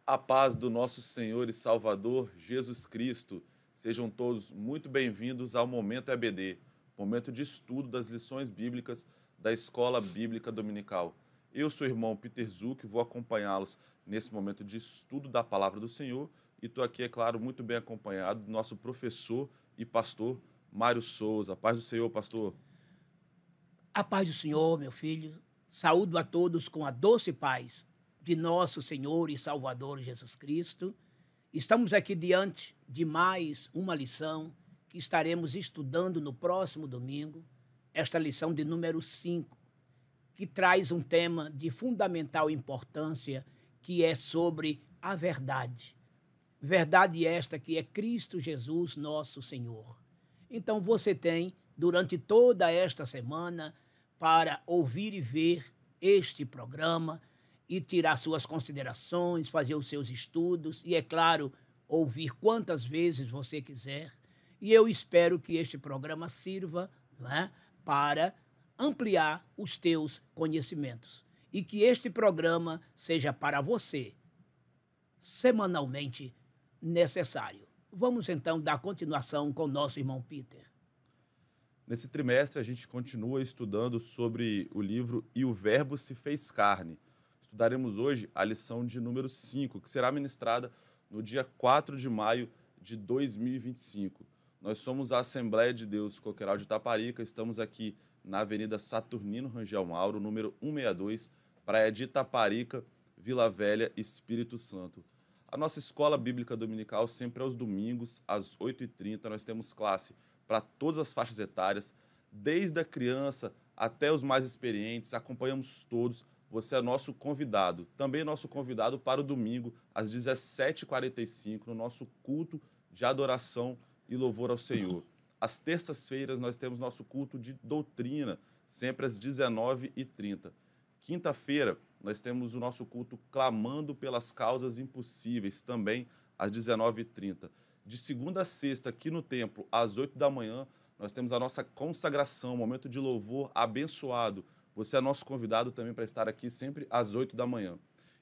A paz do nosso Senhor e Salvador Jesus Cristo. Sejam todos muito bem-vindos ao Momento EBD, momento de estudo das lições bíblicas da Escola Bíblica Dominical. Eu sou o irmão Peter Zuc, vou acompanhá-los nesse momento de estudo da Palavra do Senhor e estou aqui, é claro, muito bem acompanhado do nosso professor e pastor Mário Souza. Paz do Senhor, pastor. A paz do Senhor, meu filho. Saúdo a todos com a doce paz de nosso Senhor e Salvador Jesus Cristo. Estamos aqui diante de mais uma lição que estaremos estudando no próximo domingo, esta lição de número 5, que traz um tema de fundamental importância, que é sobre a verdade. Verdade esta que é Cristo Jesus, nosso Senhor. Então você tem, durante toda esta semana, para ouvir e ver este programa e tirar suas considerações, fazer os seus estudos e, é claro, ouvir quantas vezes você quiser. E eu espero que este programa sirva, não é, para ampliar os teus conhecimentos e que este programa seja para você semanalmente necessário. Vamos então dar continuação com o nosso irmão Peter. Nesse trimestre, a gente continua estudando sobre o livro E o Verbo se fez carne. Estudaremos hoje a lição de número 5, que será ministrada no dia 4 de maio de 2025. Nós somos a Assembleia de Deus Coqueiral de Itaparica, estamos aqui na Avenida Saturnino Rangel Mauro, número 162, Praia de Itaparica, Vila Velha, Espírito Santo. A nossa escola bíblica dominical, sempre aos domingos, às 8h30, nós temos classe para todas as faixas etárias, desde a criança até os mais experientes, acompanhamos todos. Você é nosso convidado, também nosso convidado para o domingo, às 17h45, no nosso culto de adoração e louvor ao Senhor. Às terças-feiras nós temos nosso culto de doutrina, sempre às 19h30. Quinta-feira nós temos o nosso culto clamando pelas causas impossíveis, também às 19h30. De segunda a sexta, aqui no templo, às 8 da manhã, nós temos a nossa consagração, momento de louvor abençoado. Você é nosso convidado também para estar aqui sempre às 8 da manhã.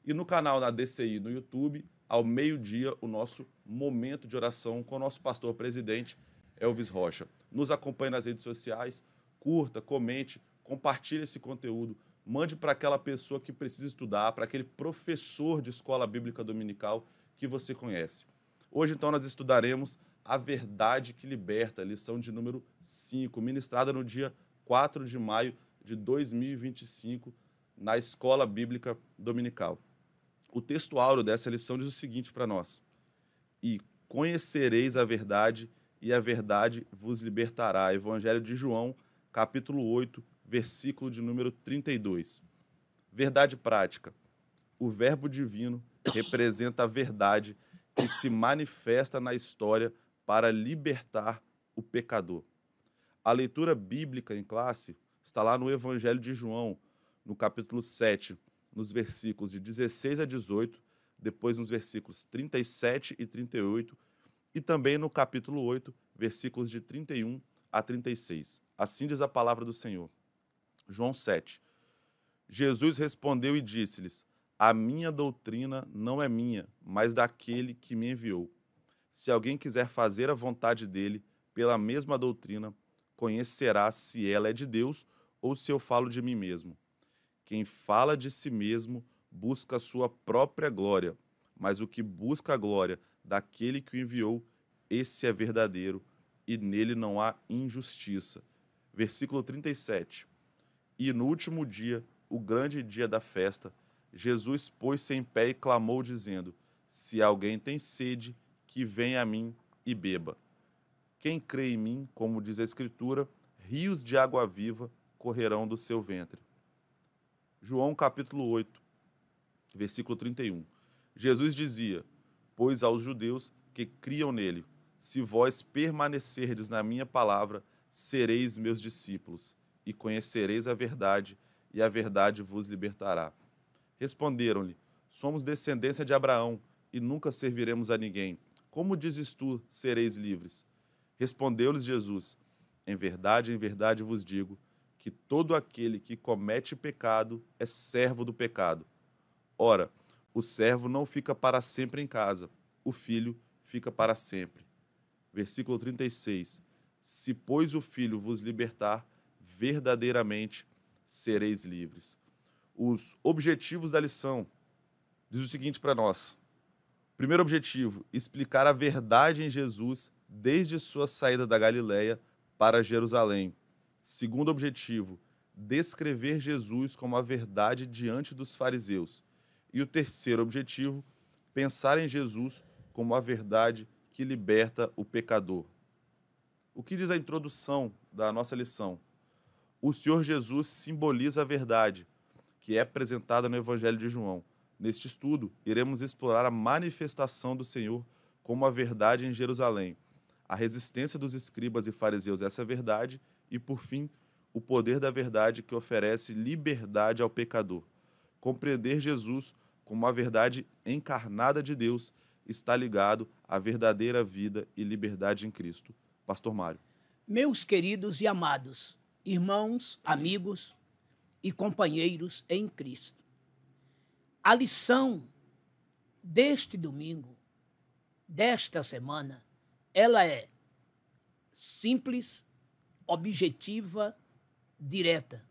E no canal da DCI no YouTube, ao meio-dia, o nosso momento de oração com o nosso pastor presidente, Elvis Rocha. Nos acompanhe nas redes sociais, curta, comente, compartilhe esse conteúdo, mande para aquela pessoa que precisa estudar, para aquele professor de escola bíblica dominical que você conhece. Hoje, então, nós estudaremos A Verdade que Liberta, lição de número 5, ministrada no dia 4 de maio de 2025, na Escola Bíblica Dominical. O texto áureo dessa lição diz o seguinte para nós: E conhecereis a verdade, e a verdade vos libertará. Evangelho de João, capítulo 8, versículo de número 32. Verdade prática. O verbo divino representa a verdade que se manifesta na história para libertar o pecador. A leitura bíblica em classe está lá no Evangelho de João, no capítulo 7, nos versículos de 16 a 18, depois nos versículos 37 e 38, e também no capítulo 8, versículos de 31 a 36. Assim diz a palavra do Senhor. João 7. Jesus respondeu e disse-lhes: A minha doutrina não é minha, mas daquele que me enviou. Se alguém quiser fazer a vontade dele, pela mesma doutrina, conhecerá se ela é de Deus ou se eu falo de mim mesmo. Quem fala de si mesmo busca a sua própria glória, mas o que busca a glória daquele que o enviou, esse é verdadeiro, e nele não há injustiça. Versículo 37. E no último dia, o grande dia da festa, Jesus pôs-se em pé e clamou, dizendo: Se alguém tem sede, que venha a mim e beba. Quem crê em mim, como diz a Escritura, rios de água viva correrão do seu ventre. João capítulo 8, versículo 31. Jesus dizia: Pois aos judeus que criam nele, se vós permanecerdes na minha palavra, sereis meus discípulos, e conhecereis a verdade, e a verdade vos libertará. Responderam-lhe: Somos descendência de Abraão, e nunca serviremos a ninguém. Como dizes tu, sereis livres? Respondeu-lhes Jesus: em verdade vos digo, que todo aquele que comete pecado é servo do pecado. Ora, O servo não fica para sempre em casa, o filho fica para sempre. Versículo 36. Se, pois, o filho vos libertar, verdadeiramente sereis livres. Os objetivos da lição diz o seguinte para nós. Primeiro objetivo, explicar a verdade em Jesus desde sua saída da Galileia para Jerusalém. Segundo objetivo, descrever Jesus como a verdade diante dos fariseus. E o terceiro objetivo, pensar em Jesus como a verdade que liberta o pecador. O que diz a introdução da nossa lição? O Senhor Jesus simboliza a verdade, que é apresentada no Evangelho de João. Neste estudo, iremos explorar a manifestação do Senhor como a verdade em Jerusalém, a resistência dos escribas e fariseus a essa verdade e, por fim, o poder da verdade que oferece liberdade ao pecador. Compreender Jesus como a verdade encarnada de Deus está ligado à verdadeira vida e liberdade em Cristo. Pastor Mário. Meus queridos e amados, irmãos, amigos e companheiros em Cristo, a lição deste domingo, desta semana, ela é simples, objetiva, direta.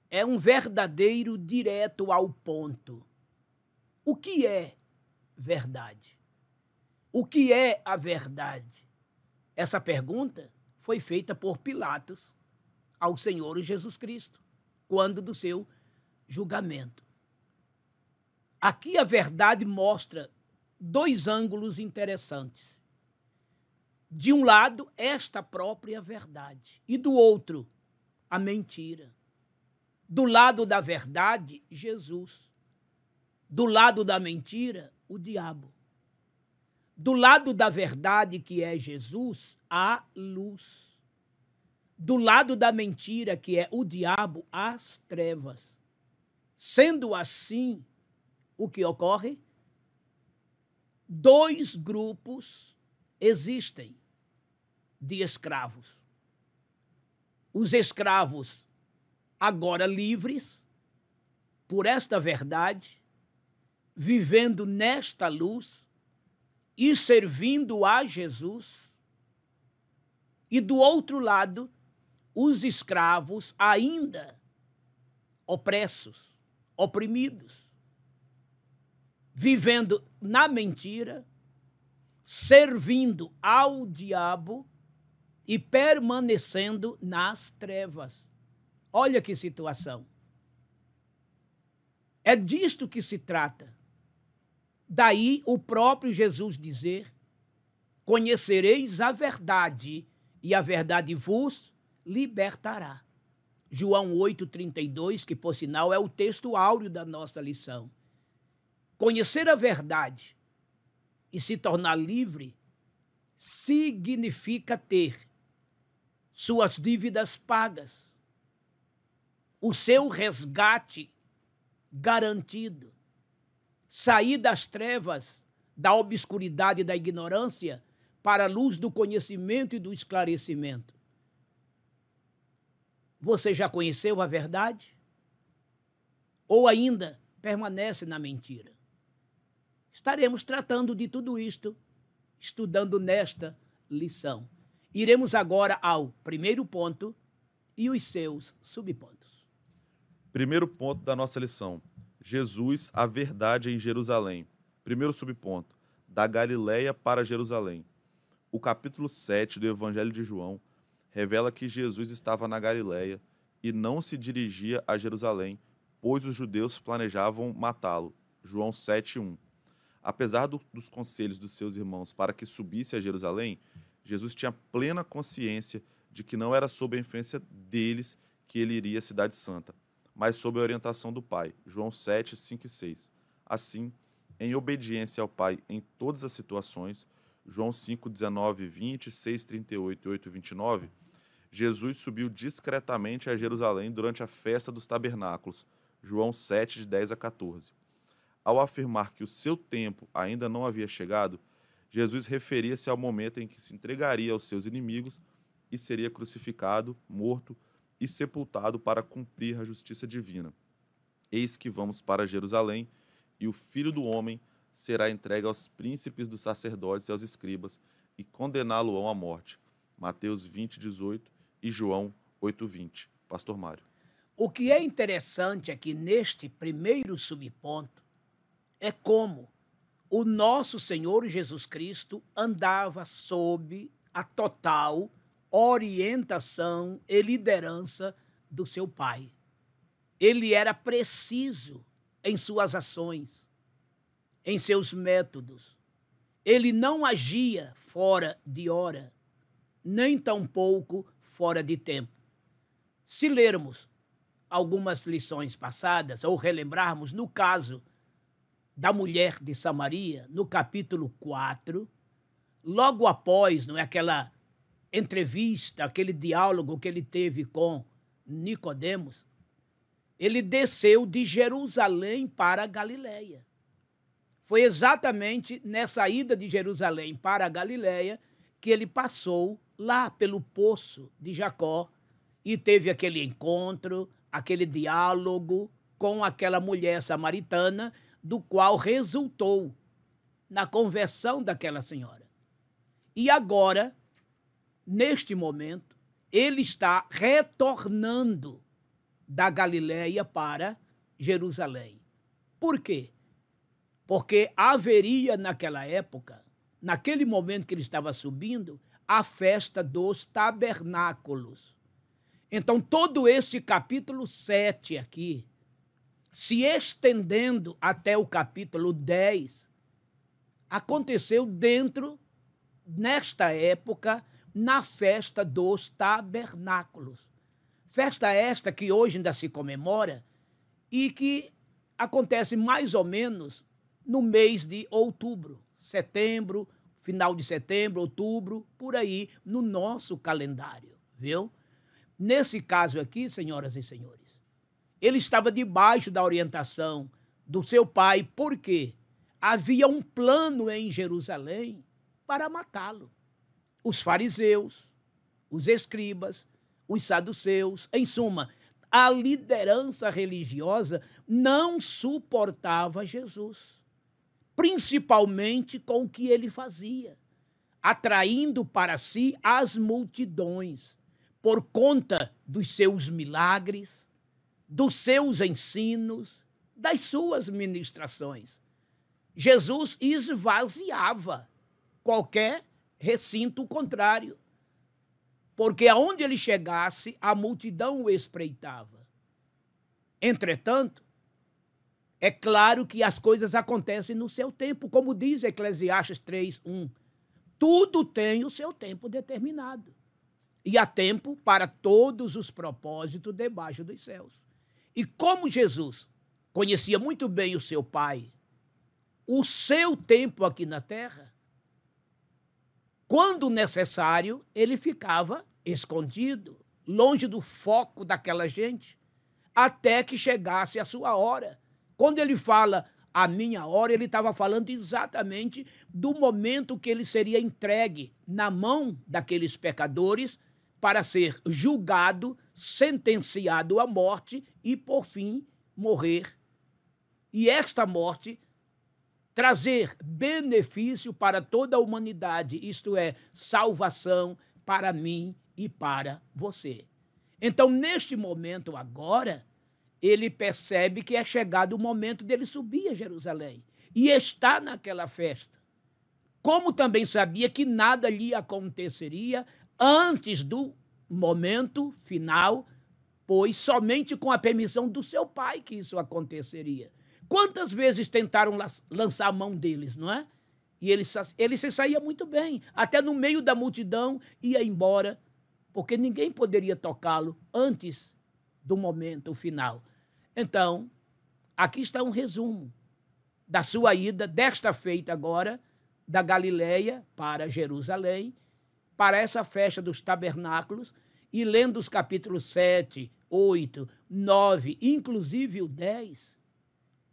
É um verdadeiro direto ao ponto. O que é verdade? O que é a verdade? Essa pergunta foi feita por Pilatos ao Senhor Jesus Cristo, quando do seu julgamento. Aqui a verdade mostra dois ângulos interessantes. De um lado, esta própria verdade, e do outro, a mentira. Do lado da verdade, Jesus. Do lado da mentira, o diabo. Do lado da verdade, que é Jesus, a luz. Do lado da mentira, que é o diabo, as trevas. Sendo assim, o que ocorre? Dois grupos existem de escravos. Os escravos agora livres por esta verdade, vivendo nesta luz e servindo a Jesus. E do outro lado, os escravos ainda opressos, oprimidos, vivendo na mentira, servindo ao diabo e permanecendo nas trevas. Olha que situação. É disto que se trata. Daí o próprio Jesus dizer: conhecereis a verdade e a verdade vos libertará. João 8,32, que por sinal é o texto áureo da nossa lição. Conhecer a verdade e se tornar livre significa ter suas dívidas pagas, o seu resgate garantido, sair das trevas, da obscuridade e da ignorância para a luz do conhecimento e do esclarecimento. Você já conheceu a verdade? Ou ainda permanece na mentira? Estaremos tratando de tudo isto, estudando nesta lição. Iremos agora ao primeiro ponto e os seus subpontos. Primeiro ponto da nossa lição. Jesus, a verdade em Jerusalém. Primeiro subponto. Da Galileia para Jerusalém. O capítulo 7 do Evangelho de João revela que Jesus estava na Galileia e não se dirigia a Jerusalém, pois os judeus planejavam matá-lo. João 7:1. Apesar dos conselhos dos seus irmãos para que subisse a Jerusalém, Jesus tinha plena consciência de que não era sob a influência deles que ele iria à Cidade Santa, mas sob a orientação do Pai. João 7, 5 e 6. Assim, em obediência ao Pai em todas as situações, João 5, 19 e 20, 6, 38 e 8, 29, Jesus subiu discretamente a Jerusalém durante a festa dos tabernáculos. João 7, de 10 a 14. Ao afirmar que o seu tempo ainda não havia chegado, Jesus referia-se ao momento em que se entregaria aos seus inimigos e seria crucificado, morto e sepultado para cumprir a justiça divina. Eis que vamos para Jerusalém, e o Filho do Homem será entregue aos príncipes dos sacerdotes e aos escribas, e condená-lo-ão à morte. Mateus 20, 18 e João 8, 20. Pastor Mário. O que é interessante aqui neste primeiro subponto é como o nosso Senhor Jesus Cristo andava sob a total orientação e liderança do seu Pai. Ele era preciso em suas ações, em seus métodos. Ele não agia fora de hora, nem tampouco fora de tempo. Se lermos algumas lições passadas, ou relembrarmos no caso da mulher de Samaria, no capítulo 4, logo após, não é, aquela entrevista, aquele diálogo que ele teve com Nicodemos, ele desceu de Jerusalém para a Galiléia. Foi exatamente nessa ida de Jerusalém para a Galiléia que ele passou lá pelo poço de Jacó e teve aquele encontro, aquele diálogo com aquela mulher samaritana, do qual resultou na conversão daquela senhora. E agora, neste momento, ele está retornando da Galiléia para Jerusalém. Por quê? Porque haveria naquela época, naquele momento que ele estava subindo, a festa dos tabernáculos. Então, todo esse capítulo 7 aqui, se estendendo até o capítulo 10, aconteceu nesta época, na festa dos tabernáculos. Festa esta que hoje ainda se comemora e que acontece mais ou menos no mês de outubro, setembro, final de setembro, outubro, por aí, no nosso calendário, viu? Nesse caso aqui, senhoras e senhores, ele estava debaixo da orientação do seu pai, porque havia um plano em Jerusalém para matá-lo. Os fariseus, os escribas, os saduceus, em suma, a liderança religiosa não suportava Jesus, principalmente com o que ele fazia, atraindo para si as multidões, por conta dos seus milagres, dos seus ensinos, das suas ministrações. Jesus esvaziava qualquer recinto contrário, porque aonde ele chegasse, a multidão o espreitava. Entretanto, é claro que as coisas acontecem no seu tempo, como diz Eclesiastes 3:1. Tudo tem o seu tempo determinado. E há tempo para todos os propósitos debaixo dos céus. E como Jesus conhecia muito bem o seu Pai, o seu tempo aqui na terra, quando necessário, ele ficava escondido, longe do foco daquela gente, até que chegasse a sua hora. Quando ele fala a minha hora, ele estava falando exatamente do momento que ele seria entregue na mão daqueles pecadores para ser julgado, sentenciado à morte e, por fim, morrer. E esta morte trazer benefício para toda a humanidade, isto é, salvação para mim e para você. Então, neste momento agora, ele percebe que é chegado o momento dele subir a Jerusalém e está naquela festa. Como também sabia que nada lhe aconteceria antes do momento final, pois somente com a permissão do seu pai que isso aconteceria. Quantas vezes tentaram lançar a mão deles, não é? E ele se saía muito bem, até no meio da multidão ia embora, porque ninguém poderia tocá-lo antes do momento final. Então, aqui está um resumo da sua ida, desta feita agora, da Galiléia para Jerusalém, para essa festa dos tabernáculos, e lendo os capítulos 7, 8, 9, inclusive o 10,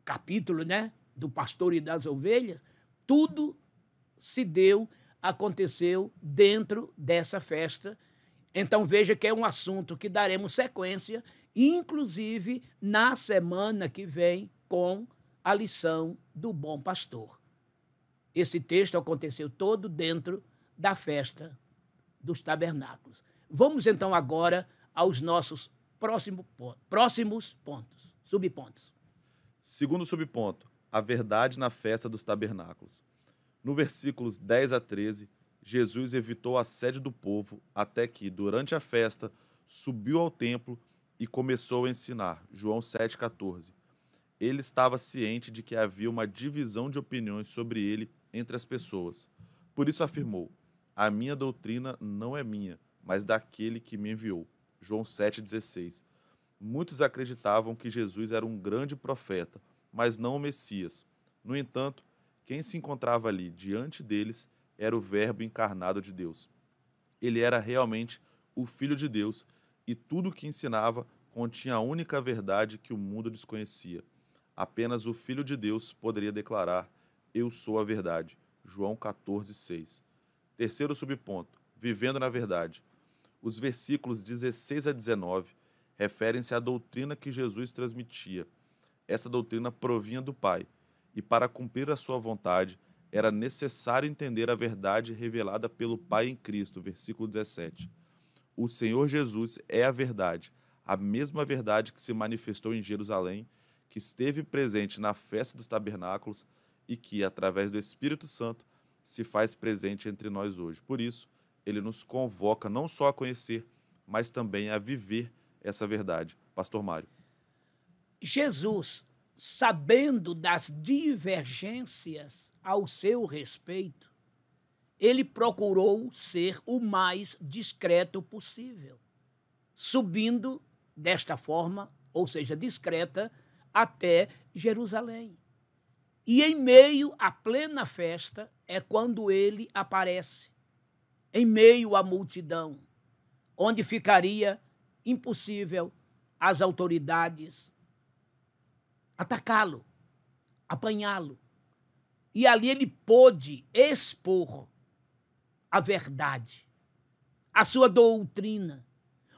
capítulo, né, do pastor e das ovelhas, tudo aconteceu dentro dessa festa. Então veja que é um assunto que daremos sequência, inclusive na semana que vem, com a lição do bom pastor. Esse texto aconteceu todo dentro da festa dos tabernáculos. Vamos então agora aos nossos próximos pontos, subpontos. Segundo subponto, a verdade na festa dos tabernáculos. No versículos 10 a 13, Jesus evitou a sede do povo até que, durante a festa, subiu ao templo e começou a ensinar. João 7,14. Ele estava ciente de que havia uma divisão de opiniões sobre ele entre as pessoas. Por isso afirmou: a minha doutrina não é minha, mas daquele que me enviou. João 7,16. Muitos acreditavam que Jesus era um grande profeta, mas não o Messias. No entanto, quem se encontrava ali diante deles era o Verbo encarnado de Deus. Ele era realmente o Filho de Deus e tudo o que ensinava continha a única verdade que o mundo desconhecia. Apenas o Filho de Deus poderia declarar: eu sou a verdade. João 14,6. Terceiro subponto, vivendo na verdade. Os versículos 16 a 19 referem-se à doutrina que Jesus transmitia. Essa doutrina provinha do Pai, e para cumprir a sua vontade, era necessário entender a verdade revelada pelo Pai em Cristo. Versículo 17. O Senhor Jesus é a verdade, a mesma verdade que se manifestou em Jerusalém, que esteve presente na festa dos tabernáculos e que, através do Espírito Santo, se faz presente entre nós hoje. Por isso, ele nos convoca não só a conhecer, mas também a viver essa verdade. Pastor Mário. Jesus, sabendo das divergências ao seu respeito, ele procurou ser o mais discreto possível, subindo desta forma, ou seja, discreta, até Jerusalém. E em meio à plena festa é quando ele aparece, em meio à multidão, onde ficaria impossível às autoridades atacá-lo, apanhá-lo. E ali ele pôde expor a verdade, a sua doutrina,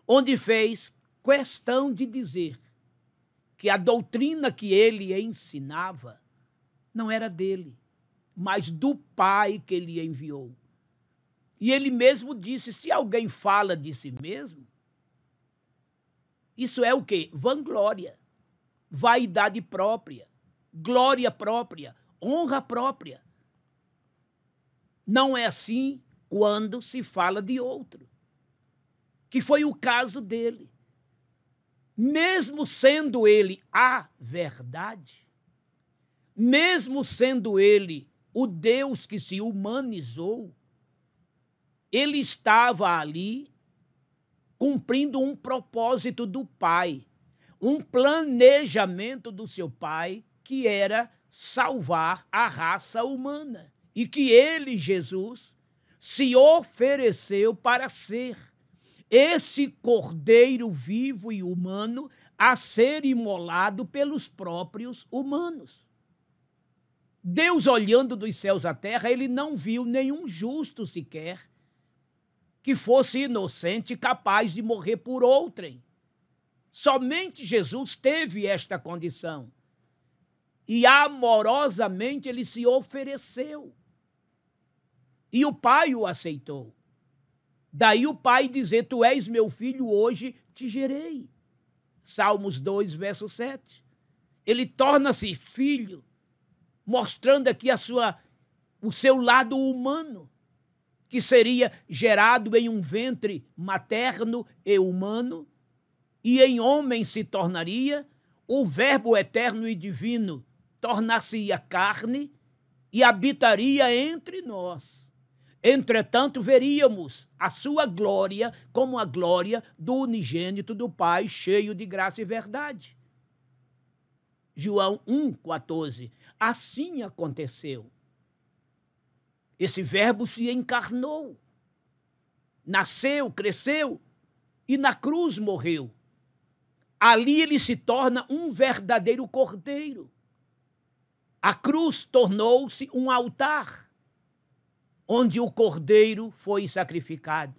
onde fez questão de dizer que a doutrina que ele ensinava não era dele, mas do Pai que ele enviou. E ele mesmo disse: se alguém fala de si mesmo, isso é o quê? Vanglória, vaidade própria, glória própria, honra própria. Não é assim quando se fala de outro, que foi o caso dele. Mesmo sendo ele a verdade, mesmo sendo ele o Deus que se humanizou, ele estava ali cumprindo um propósito do Pai, um planejamento do seu Pai, que era salvar a raça humana. E que ele, Jesus, se ofereceu para ser esse cordeiro vivo e humano a ser imolado pelos próprios humanos. Deus, olhando dos céus à terra, ele não viu nenhum justo sequer que fosse inocente, capaz de morrer por outrem. Somente Jesus teve esta condição. E amorosamente ele se ofereceu. E o Pai o aceitou. Daí o Pai dizer: tu és meu filho, hoje te gerei. Salmos 2, verso 7. Ele torna-se filho, mostrando aqui o seu lado humano, que seria gerado em um ventre materno e humano, e em homem se tornaria, o Verbo eterno e divino tornar-se-ia carne e habitaria entre nós. Entretanto, veríamos a sua glória como a glória do unigênito do Pai, cheio de graça e verdade. João 1,14. Assim aconteceu. Esse Verbo se encarnou, nasceu, cresceu e na cruz morreu. Ali ele se torna um verdadeiro cordeiro. A cruz tornou-se um altar, onde o cordeiro foi sacrificado.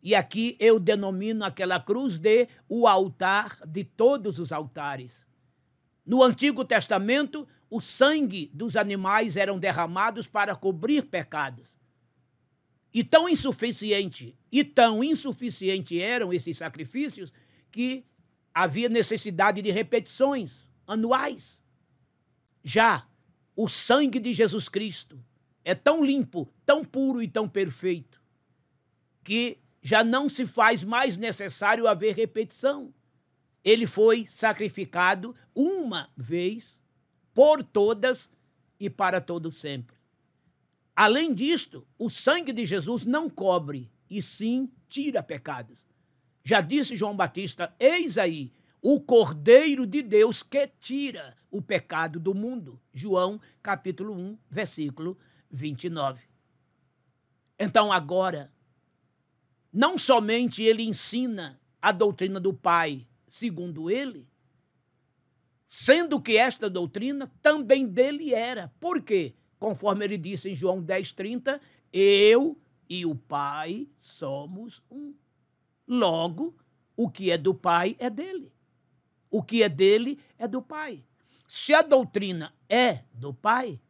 E aqui eu denomino aquela cruz de o altar de todos os altares. No Antigo Testamento, o sangue dos animais eram derramados para cobrir pecados. E tão insuficiente eram esses sacrifícios que havia necessidade de repetições anuais. Já o sangue de Jesus Cristo é tão limpo, tão puro e tão perfeito que já não se faz mais necessário haver repetição. Ele foi sacrificado uma vez por todas e para todo sempre. Além disto, o sangue de Jesus não cobre, e sim tira pecados. Já disse João Batista, eis aí o Cordeiro de Deus que tira o pecado do mundo. João, capítulo 1, versículo 29. Então agora, não somente ele ensina a doutrina do Pai, segundo ele, sendo que esta doutrina também dele era. Por quê? Conforme ele disse em João 10:30, eu e o Pai somos um. Logo, o que é do Pai é dele. O que é dele é do Pai. Se a doutrina é do Pai,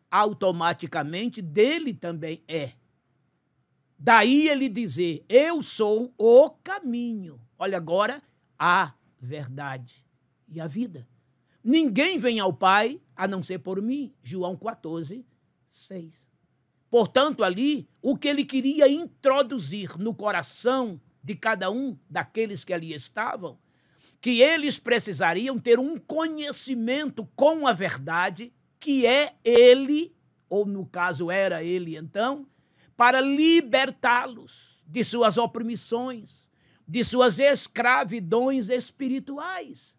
automaticamente dele também é. Daí ele dizer, eu sou o caminho. Olha agora, a verdade e a vida. Ninguém vem ao Pai a não ser por mim. João 14:6. Portanto, ali, o que ele queria introduzir no coração de cada um daqueles que ali estavam, que eles precisariam ter um conhecimento com a verdade, que é ele, ou no caso era ele então, para libertá-los de suas opressões, de suas escravidões espirituais.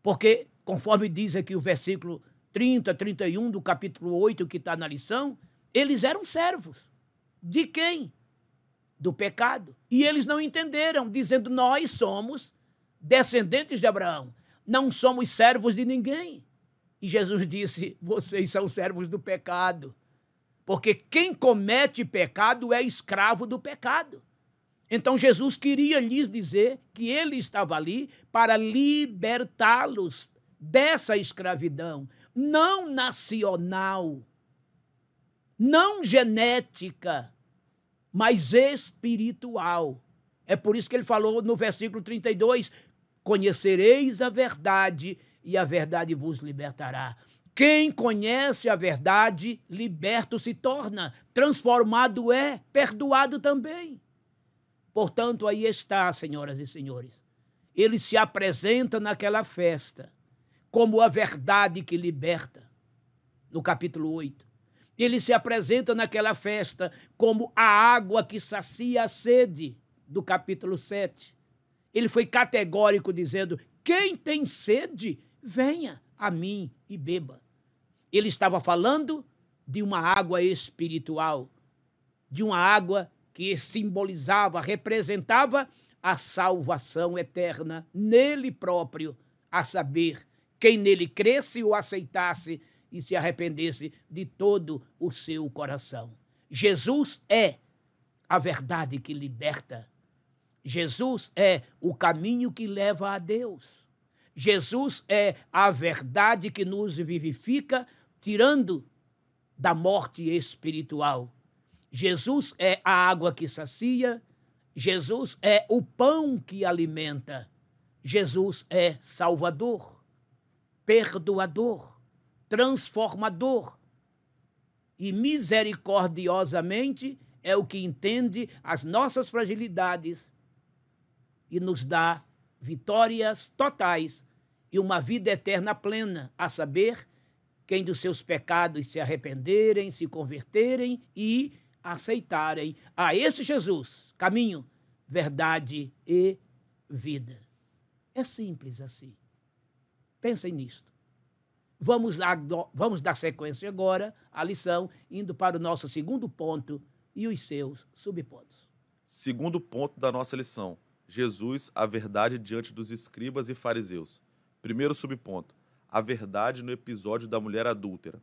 Porque, conforme diz aqui o versículo 30, 31 do capítulo 8, que está na lição, eles eram servos. De quem? Do pecado. E eles não entenderam, dizendo, nós somos descendentes de Abraão, não somos servos de ninguém. E Jesus disse, vocês são servos do pecado, porque quem comete pecado é escravo do pecado. Então Jesus queria lhes dizer que ele estava ali para libertá-los dessa escravidão, não nacional, não genética, mas espiritual. É por isso que ele falou no versículo 32, conhecereis a verdade e a verdade vos libertará. Quem conhece a verdade, liberto se torna, transformado é, perdoado também. Portanto, aí está, senhoras e senhores. Ele se apresenta naquela festa como a verdade que liberta, no capítulo 8. Ele se apresenta naquela festa como a água que sacia a sede, do capítulo 7. Ele foi categórico dizendo, quem tem sede, venha a mim e beba. Ele estava falando de uma água espiritual, de uma água que simbolizava, representava a salvação eterna nele próprio, a saber, quem nele cresce ou aceitasse e se arrependesse de todo o seu coração. Jesus é a verdade que liberta. Jesus é o caminho que leva a Deus. Jesus é a verdade que nos vivifica, tirando da morte espiritual. Jesus é a água que sacia. Jesus é o pão que alimenta. Jesus é Salvador, perdoador, transformador. E misericordiosamente é o que entende as nossas fragilidades e nos dá vitórias totais e uma vida eterna plena, a saber, quem dos seus pecados se arrependerem, se converterem e aceitarem a esse Jesus, caminho, verdade e vida. É simples assim. Pensem nisto. Vamos dar sequência agora à lição, indo para o nosso segundo ponto e os seus subpontos. Segundo ponto da nossa lição. Jesus, a verdade diante dos escribas e fariseus. Primeiro subponto, a verdade no episódio da mulher adúltera.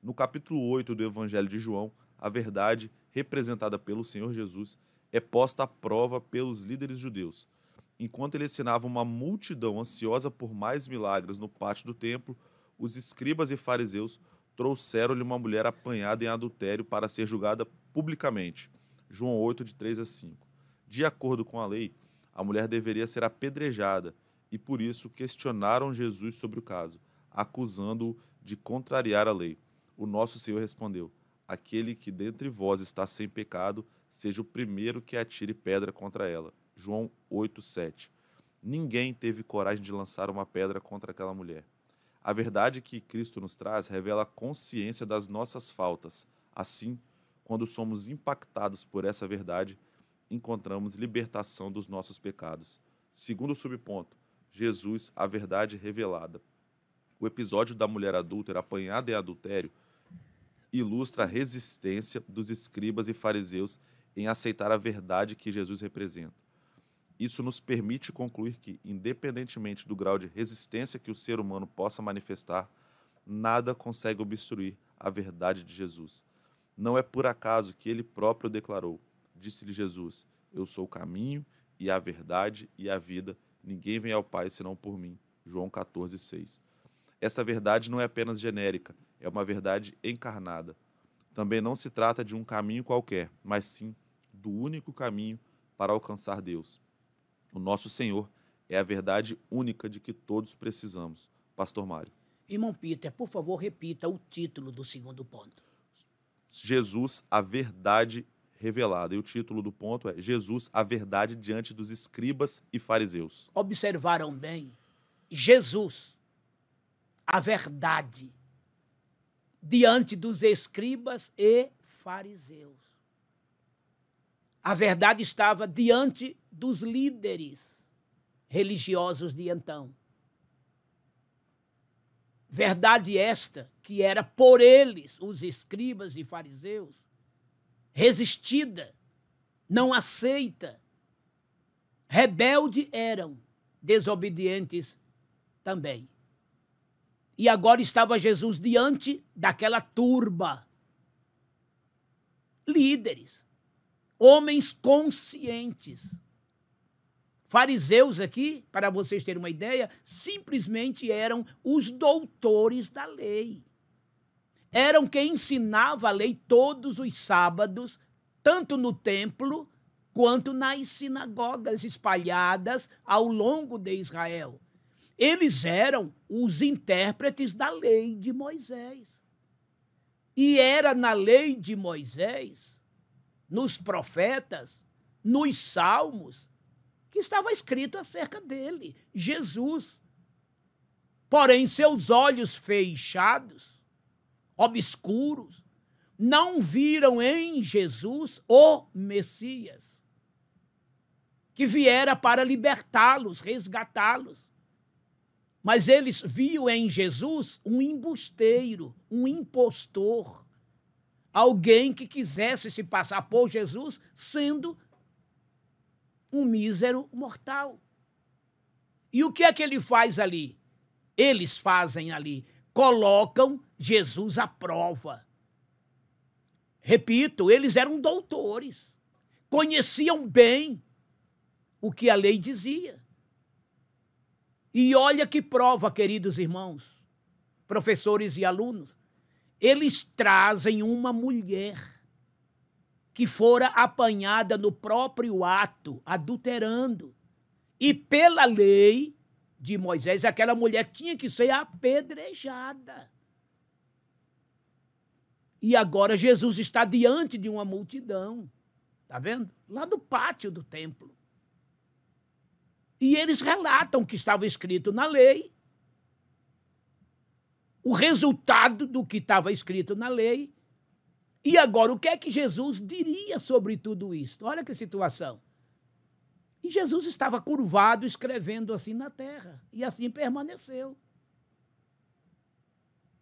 No capítulo 8 do Evangelho de João, a verdade, representada pelo Senhor Jesus, é posta à prova pelos líderes judeus. Enquanto ele ensinava uma multidão ansiosa por mais milagres no pátio do templo, os escribas e fariseus trouxeram-lhe uma mulher apanhada em adultério para ser julgada publicamente. João 8, de 3 a 5. De acordo com a lei, a mulher deveria ser apedrejada e, por isso, questionaram Jesus sobre o caso, acusando-o de contrariar a lei. O nosso Senhor respondeu: aquele que dentre vós está sem pecado, seja o primeiro que atire pedra contra ela. João 8, 7. Ninguém teve coragem de lançar uma pedra contra aquela mulher. A verdade que Cristo nos traz revela a consciência das nossas faltas. Assim, quando somos impactados por essa verdade, encontramos libertação dos nossos pecados. Segundo subponto, Jesus, a verdade revelada. O episódio da mulher adúltera apanhada em adultério ilustra a resistência dos escribas e fariseus em aceitar a verdade que Jesus representa. Isso nos permite concluir que, independentemente do grau de resistência que o ser humano possa manifestar, nada consegue obstruir a verdade de Jesus. Não é por acaso que ele próprio declarou: disse-lhe Jesus, eu sou o caminho e a verdade e a vida, ninguém vem ao Pai senão por mim. João 14, 6. Esta verdade não é apenas genérica, é uma verdade encarnada. Também não se trata de um caminho qualquer, mas sim do único caminho para alcançar Deus. O nosso Senhor é a verdade única de que todos precisamos. Pastor Mário. Irmão Peter, por favor, repita o título do segundo ponto. Jesus, a verdade revelada. E o título do ponto é Jesus, a verdade diante dos escribas e fariseus. Observaram bem? Jesus, a verdade diante dos escribas e fariseus. A verdade estava diante dos líderes religiosos de então. Verdade esta que era por eles, os escribas e fariseus, resistida, não aceita. Rebelde eram, desobedientes também. E agora estava Jesus diante daquela turba. Líderes, homens conscientes. Fariseus aqui, para vocês terem uma ideia, simplesmente eram os doutores da lei. Eram quem ensinava a lei todos os sábados, tanto no templo quanto nas sinagogas espalhadas ao longo de Israel. Eles eram os intérpretes da lei de Moisés. E era na lei de Moisés, nos profetas, nos salmos, que estava escrito acerca dele, Jesus. Porém, seus olhos fechados, obscuros, não viram em Jesus o Messias, que viera para libertá-los, resgatá-los. Mas eles viam em Jesus um embusteiro, um impostor, alguém que quisesse se passar por Jesus sendo um mísero mortal. E o que é que ele faz ali? Eles fazem ali, colocam Jesus à prova. Repito, eles eram doutores, conheciam bem o que a lei dizia. E olha que prova, queridos irmãos, professores e alunos, eles trazem uma mulher que fora apanhada no próprio ato, adulterando. E pela lei de Moisés, aquela mulher tinha que ser apedrejada. E agora Jesus está diante de uma multidão, tá vendo? Lá no pátio do templo. E eles relatam o que estava escrito na lei, o resultado do que estava escrito na lei. E agora, o que é que Jesus diria sobre tudo isso? Olha que situação. E Jesus estava curvado, escrevendo assim na terra, e assim permaneceu.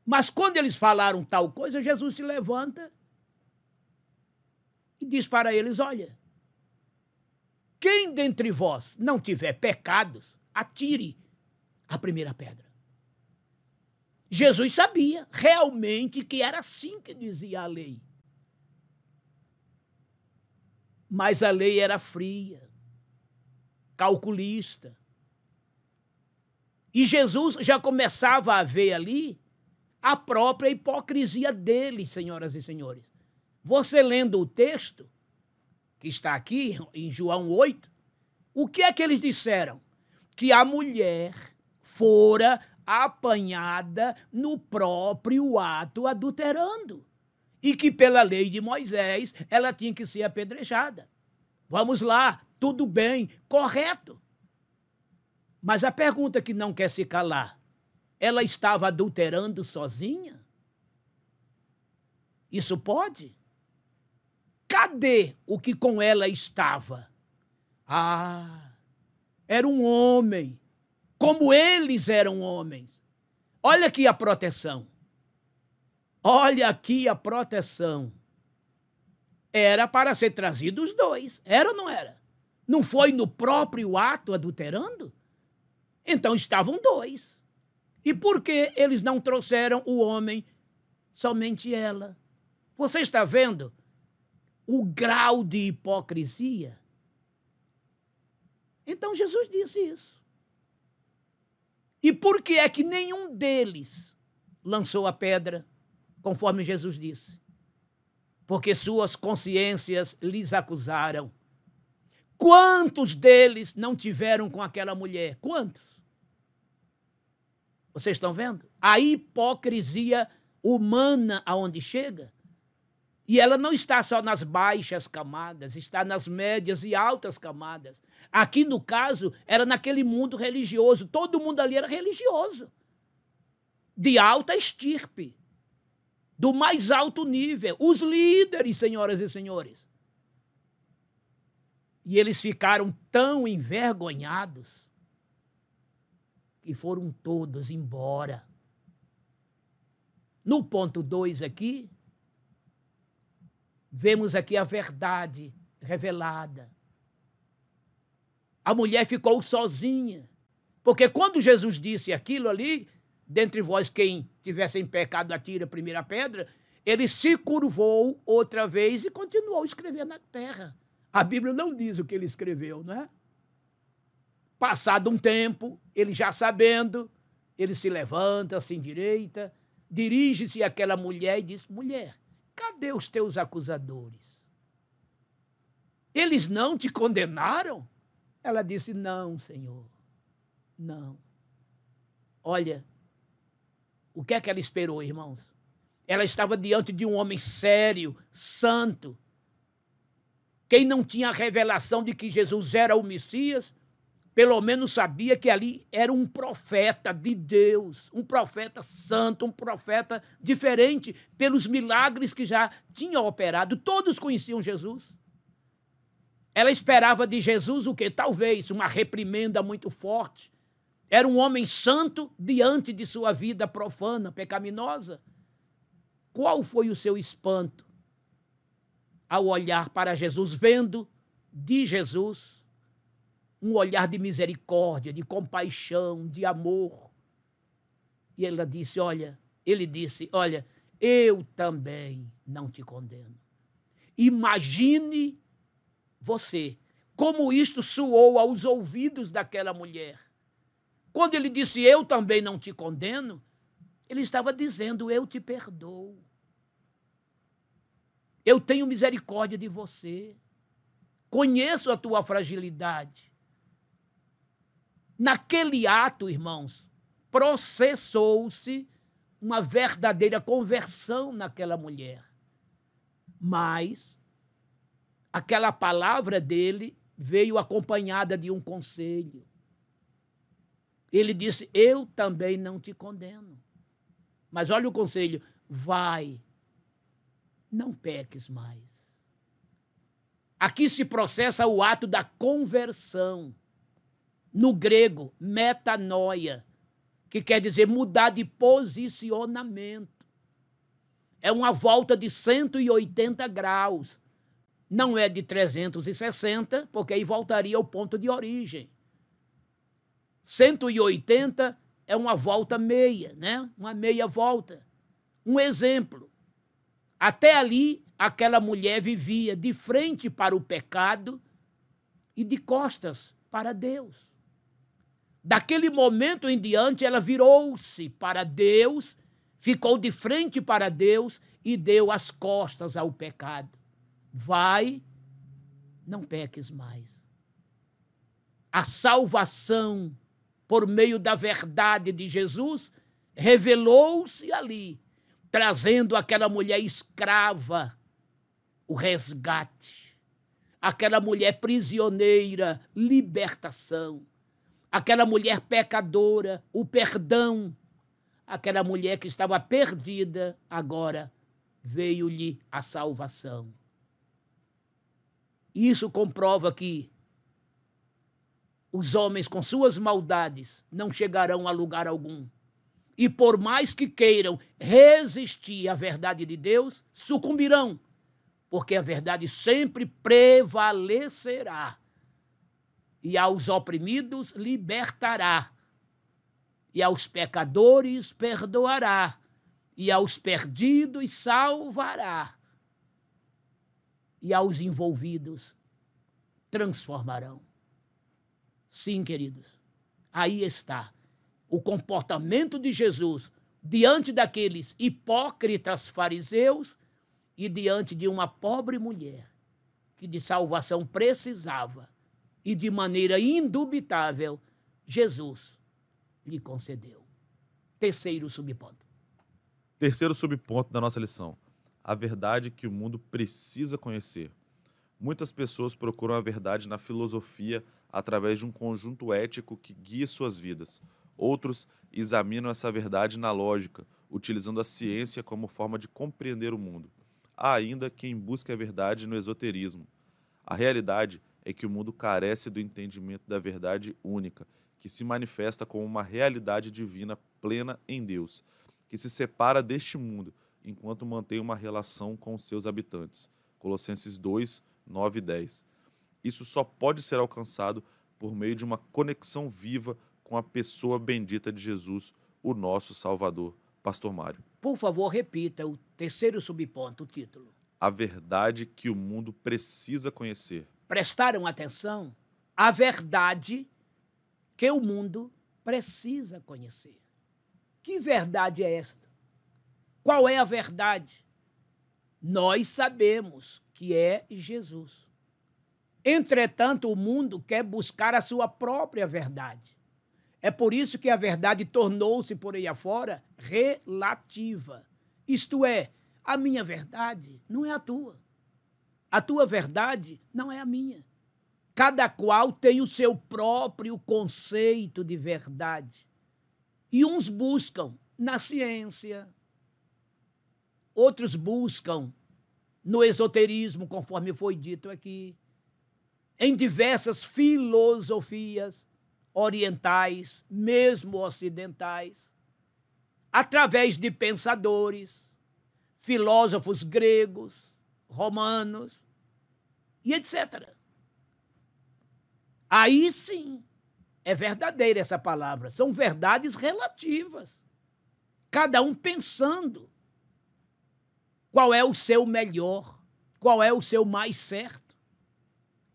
Mas quando eles falaram tal coisa, Jesus se levanta e diz para eles, olha, quem dentre vós não tiver pecados, atire a primeira pedra. Jesus sabia realmente que era assim que dizia a lei. Mas a lei era fria, calculista. E Jesus já começava a ver ali a própria hipocrisia deles, senhoras e senhores. Você lendo o texto, que está aqui em João 8, o que é que eles disseram? Que a mulher fora apanhada no próprio ato adulterando e que pela lei de Moisés ela tinha que ser apedrejada. Vamos lá, tudo bem, correto. Mas a pergunta que não quer se calar, ela estava adulterando sozinha? Isso pode? Cadê o que com ela estava? Era um homem, como eles eram homens. Olha aqui a proteção. Olha aqui a proteção. Era para ser trazido os dois. Era ou não era? Não foi no próprio ato adulterando? Então estavam dois. E por que eles não trouxeram o homem, somente ela? Você está vendo o grau de hipocrisia? Então Jesus disse isso. E por que é que nenhum deles lançou a pedra, conforme Jesus disse? Porque suas consciências lhes acusaram. Quantos deles não tiveram com aquela mulher? Quantos? Vocês estão vendo? A hipocrisia humana aonde chega. E ela não está só nas baixas camadas, está nas médias e altas camadas. Aqui, no caso, era naquele mundo religioso. Todo mundo ali era religioso. De alta estirpe. Do mais alto nível. Os líderes, senhoras e senhores. E eles ficaram tão envergonhados que foram todos embora. No ponto 2 aqui, vemos aqui a verdade revelada. A mulher ficou sozinha, porque quando Jesus disse aquilo ali, dentre vós quem tivesse em pecado atire a primeira pedra, ele se curvou outra vez e continuou escrevendo na terra. A Bíblia não diz o que ele escreveu, não é? Passado um tempo, ele já sabendo, ele se levanta, se endireita, dirige-se àquela mulher e diz: mulher, cadê os teus acusadores? Eles não te condenaram? Ela disse: não, Senhor, não. Olha, o que é que ela esperou, irmãos? Ela estava diante de um homem sério, santo. Quem não tinha a revelação de que Jesus era o Messias, pelo menos sabia que ali era um profeta de Deus, um profeta santo, um profeta diferente pelos milagres que já tinha operado. Todos conheciam Jesus. Ela esperava de Jesus o quê? Talvez uma reprimenda muito forte. Era um homem santo diante de sua vida profana, pecaminosa. Qual foi o seu espanto ao olhar para Jesus, vendo de Jesus um olhar de misericórdia, de compaixão, de amor? E ela disse, ele disse, olha, eu também não te condeno. Imagine você, como isto soou aos ouvidos daquela mulher. Quando ele disse, eu também não te condeno, ele estava dizendo, eu te perdoo. Eu tenho misericórdia de você. Conheço a tua fragilidade. Naquele ato, irmãos, processou-se uma verdadeira conversão naquela mulher. Mas aquela palavra dele veio acompanhada de um conselho. Ele disse, eu também não te condeno. Mas olha o conselho, vai, não peques mais. Aqui se processa o ato da conversão. No grego, metanoia, que quer dizer mudar de posicionamento. É uma volta de 180 graus. Não é de 360, porque aí voltaria ao ponto de origem. 180 é uma volta meia, né? Uma meia volta. Um exemplo. Até ali, aquela mulher vivia de frente para o pecado e de costas para Deus. Daquele momento em diante, ela virou-se para Deus, ficou de frente para Deus e deu as costas ao pecado. Vai, não peques mais. A salvação por meio da verdade de Jesus revelou-se ali, trazendo àquela mulher escrava o resgate, aquela mulher prisioneira, libertação, aquela mulher pecadora, o perdão, aquela mulher que estava perdida, agora veio-lhe a salvação. Isso comprova que os homens com suas maldades não chegarão a lugar algum. E por mais que queiram resistir à verdade de Deus, sucumbirão, porque a verdade sempre prevalecerá. E aos oprimidos libertará, e aos pecadores perdoará, e aos perdidos salvará, e aos envolvidos transformarão. Sim, queridos, aí está o comportamento de Jesus diante daqueles hipócritas fariseus e diante de uma pobre mulher que de salvação precisava e de maneira indubitável Jesus lhe concedeu. Terceiro subponto. Terceiro subponto da nossa lição: a verdade que o mundo precisa conhecer. Muitas pessoas procuram a verdade na filosofia através de um conjunto ético que guia suas vidas. Outros examinam essa verdade na lógica, utilizando a ciência como forma de compreender o mundo. Há ainda quem busque a verdade no esoterismo. A realidade é que o mundo carece do entendimento da verdade única, que se manifesta como uma realidade divina plena em Deus, que se separa deste mundo, enquanto mantém uma relação com os seus habitantes. Colossenses 2, 9 e 10. Isso só pode ser alcançado por meio de uma conexão viva com a pessoa bendita de Jesus, o nosso Salvador. Pastor Mário. Por favor, repita o terceiro subponto, o título. A verdade que o mundo precisa conhecer. Prestaram atenção? A verdade que o mundo precisa conhecer. Que verdade é esta? Qual é a verdade? Nós sabemos que é Jesus. Entretanto, o mundo quer buscar a sua própria verdade. É por isso que a verdade tornou-se por aí afora relativa. Isto é, a minha verdade não é a tua. A tua verdade não é a minha. Cada qual tem o seu próprio conceito de verdade. E uns buscam na ciência, outros buscam no esoterismo, conforme foi dito aqui, em diversas filosofias orientais, mesmo ocidentais, através de pensadores, filósofos gregos, romanos e etc. Aí sim, é verdadeira essa palavra. São verdades relativas. Cada um pensando qual é o seu melhor, qual é o seu mais certo.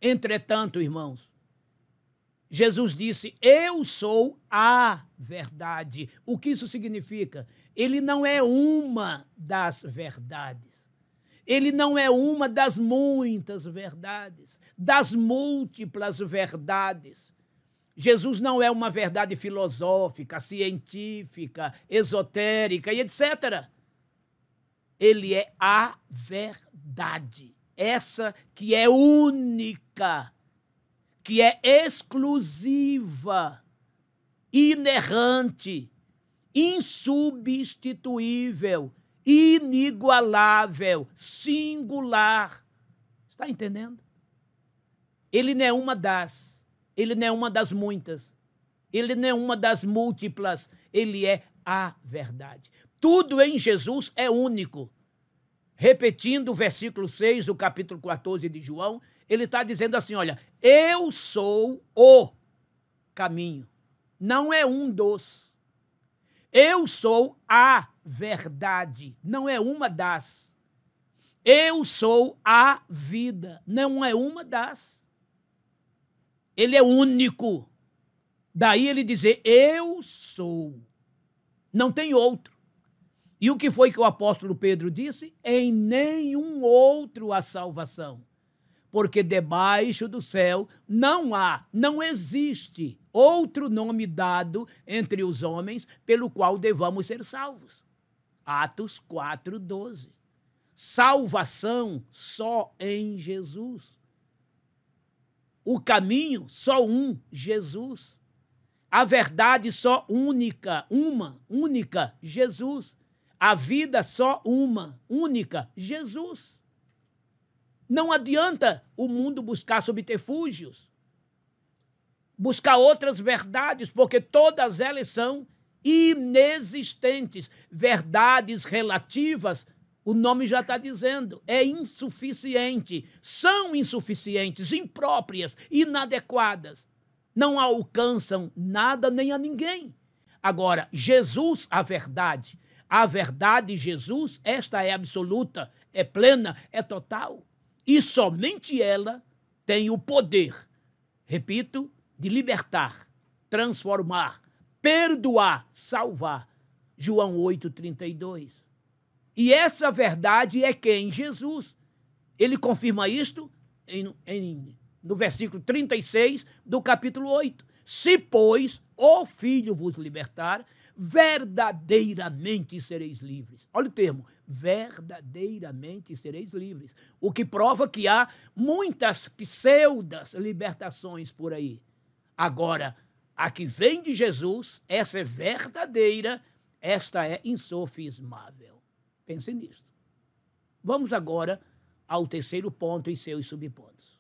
Entretanto, irmãos, Jesus disse, eu sou a verdade. O que isso significa? Ele não é uma das verdades. Ele não é uma das muitas verdades, das múltiplas verdades. Jesus não é uma verdade filosófica, científica, esotérica e etc. Ele é a verdade. Essa que é única, que é exclusiva, inerrante, insubstituível, inigualável, singular. Está entendendo? Ele não é uma das, ele não é uma das muitas, ele não é uma das múltiplas, ele é a verdade. Tudo em Jesus é único. Repetindo o versículo 6 do capítulo 14 de João, ele está dizendo assim, olha, eu sou o caminho, não é um dos. Eu sou a verdade, não é uma das. Eu sou a vida, não é uma das. Ele é único. Daí ele dizer, eu sou. Não tem outro. E o que foi que o apóstolo Pedro disse? Em nenhum outro há salvação, porque debaixo do céu não existe outro nome dado entre os homens pelo qual devamos ser salvos. Atos 4:12. Salvação só em Jesus. O caminho só um, Jesus. A verdade só única, única, Jesus. A vida só uma, única, Jesus. Não adianta o mundo buscar subterfúgios, buscar outras verdades, porque todas elas são inexistentes. Verdades relativas, o nome já está dizendo, é insuficiente, são insuficientes, impróprias, inadequadas. Não alcançam nada nem a ninguém. Agora, Jesus, a verdade Jesus, esta é absoluta, é plena, é total. E somente ela tem o poder, repito, de libertar, transformar, perdoar, salvar. João 8:32. E essa verdade é quem? Jesus. Ele confirma isto no versículo 36 do capítulo 8. Se, pois, o Filho vos libertar, verdadeiramente sereis livres. Olha o termo, verdadeiramente sereis livres. O que prova que há muitas pseudas libertações por aí. Agora, a que vem de Jesus, essa é verdadeira, esta é insofismável. Pense nisso. Vamos agora ao terceiro ponto e seus subpontos.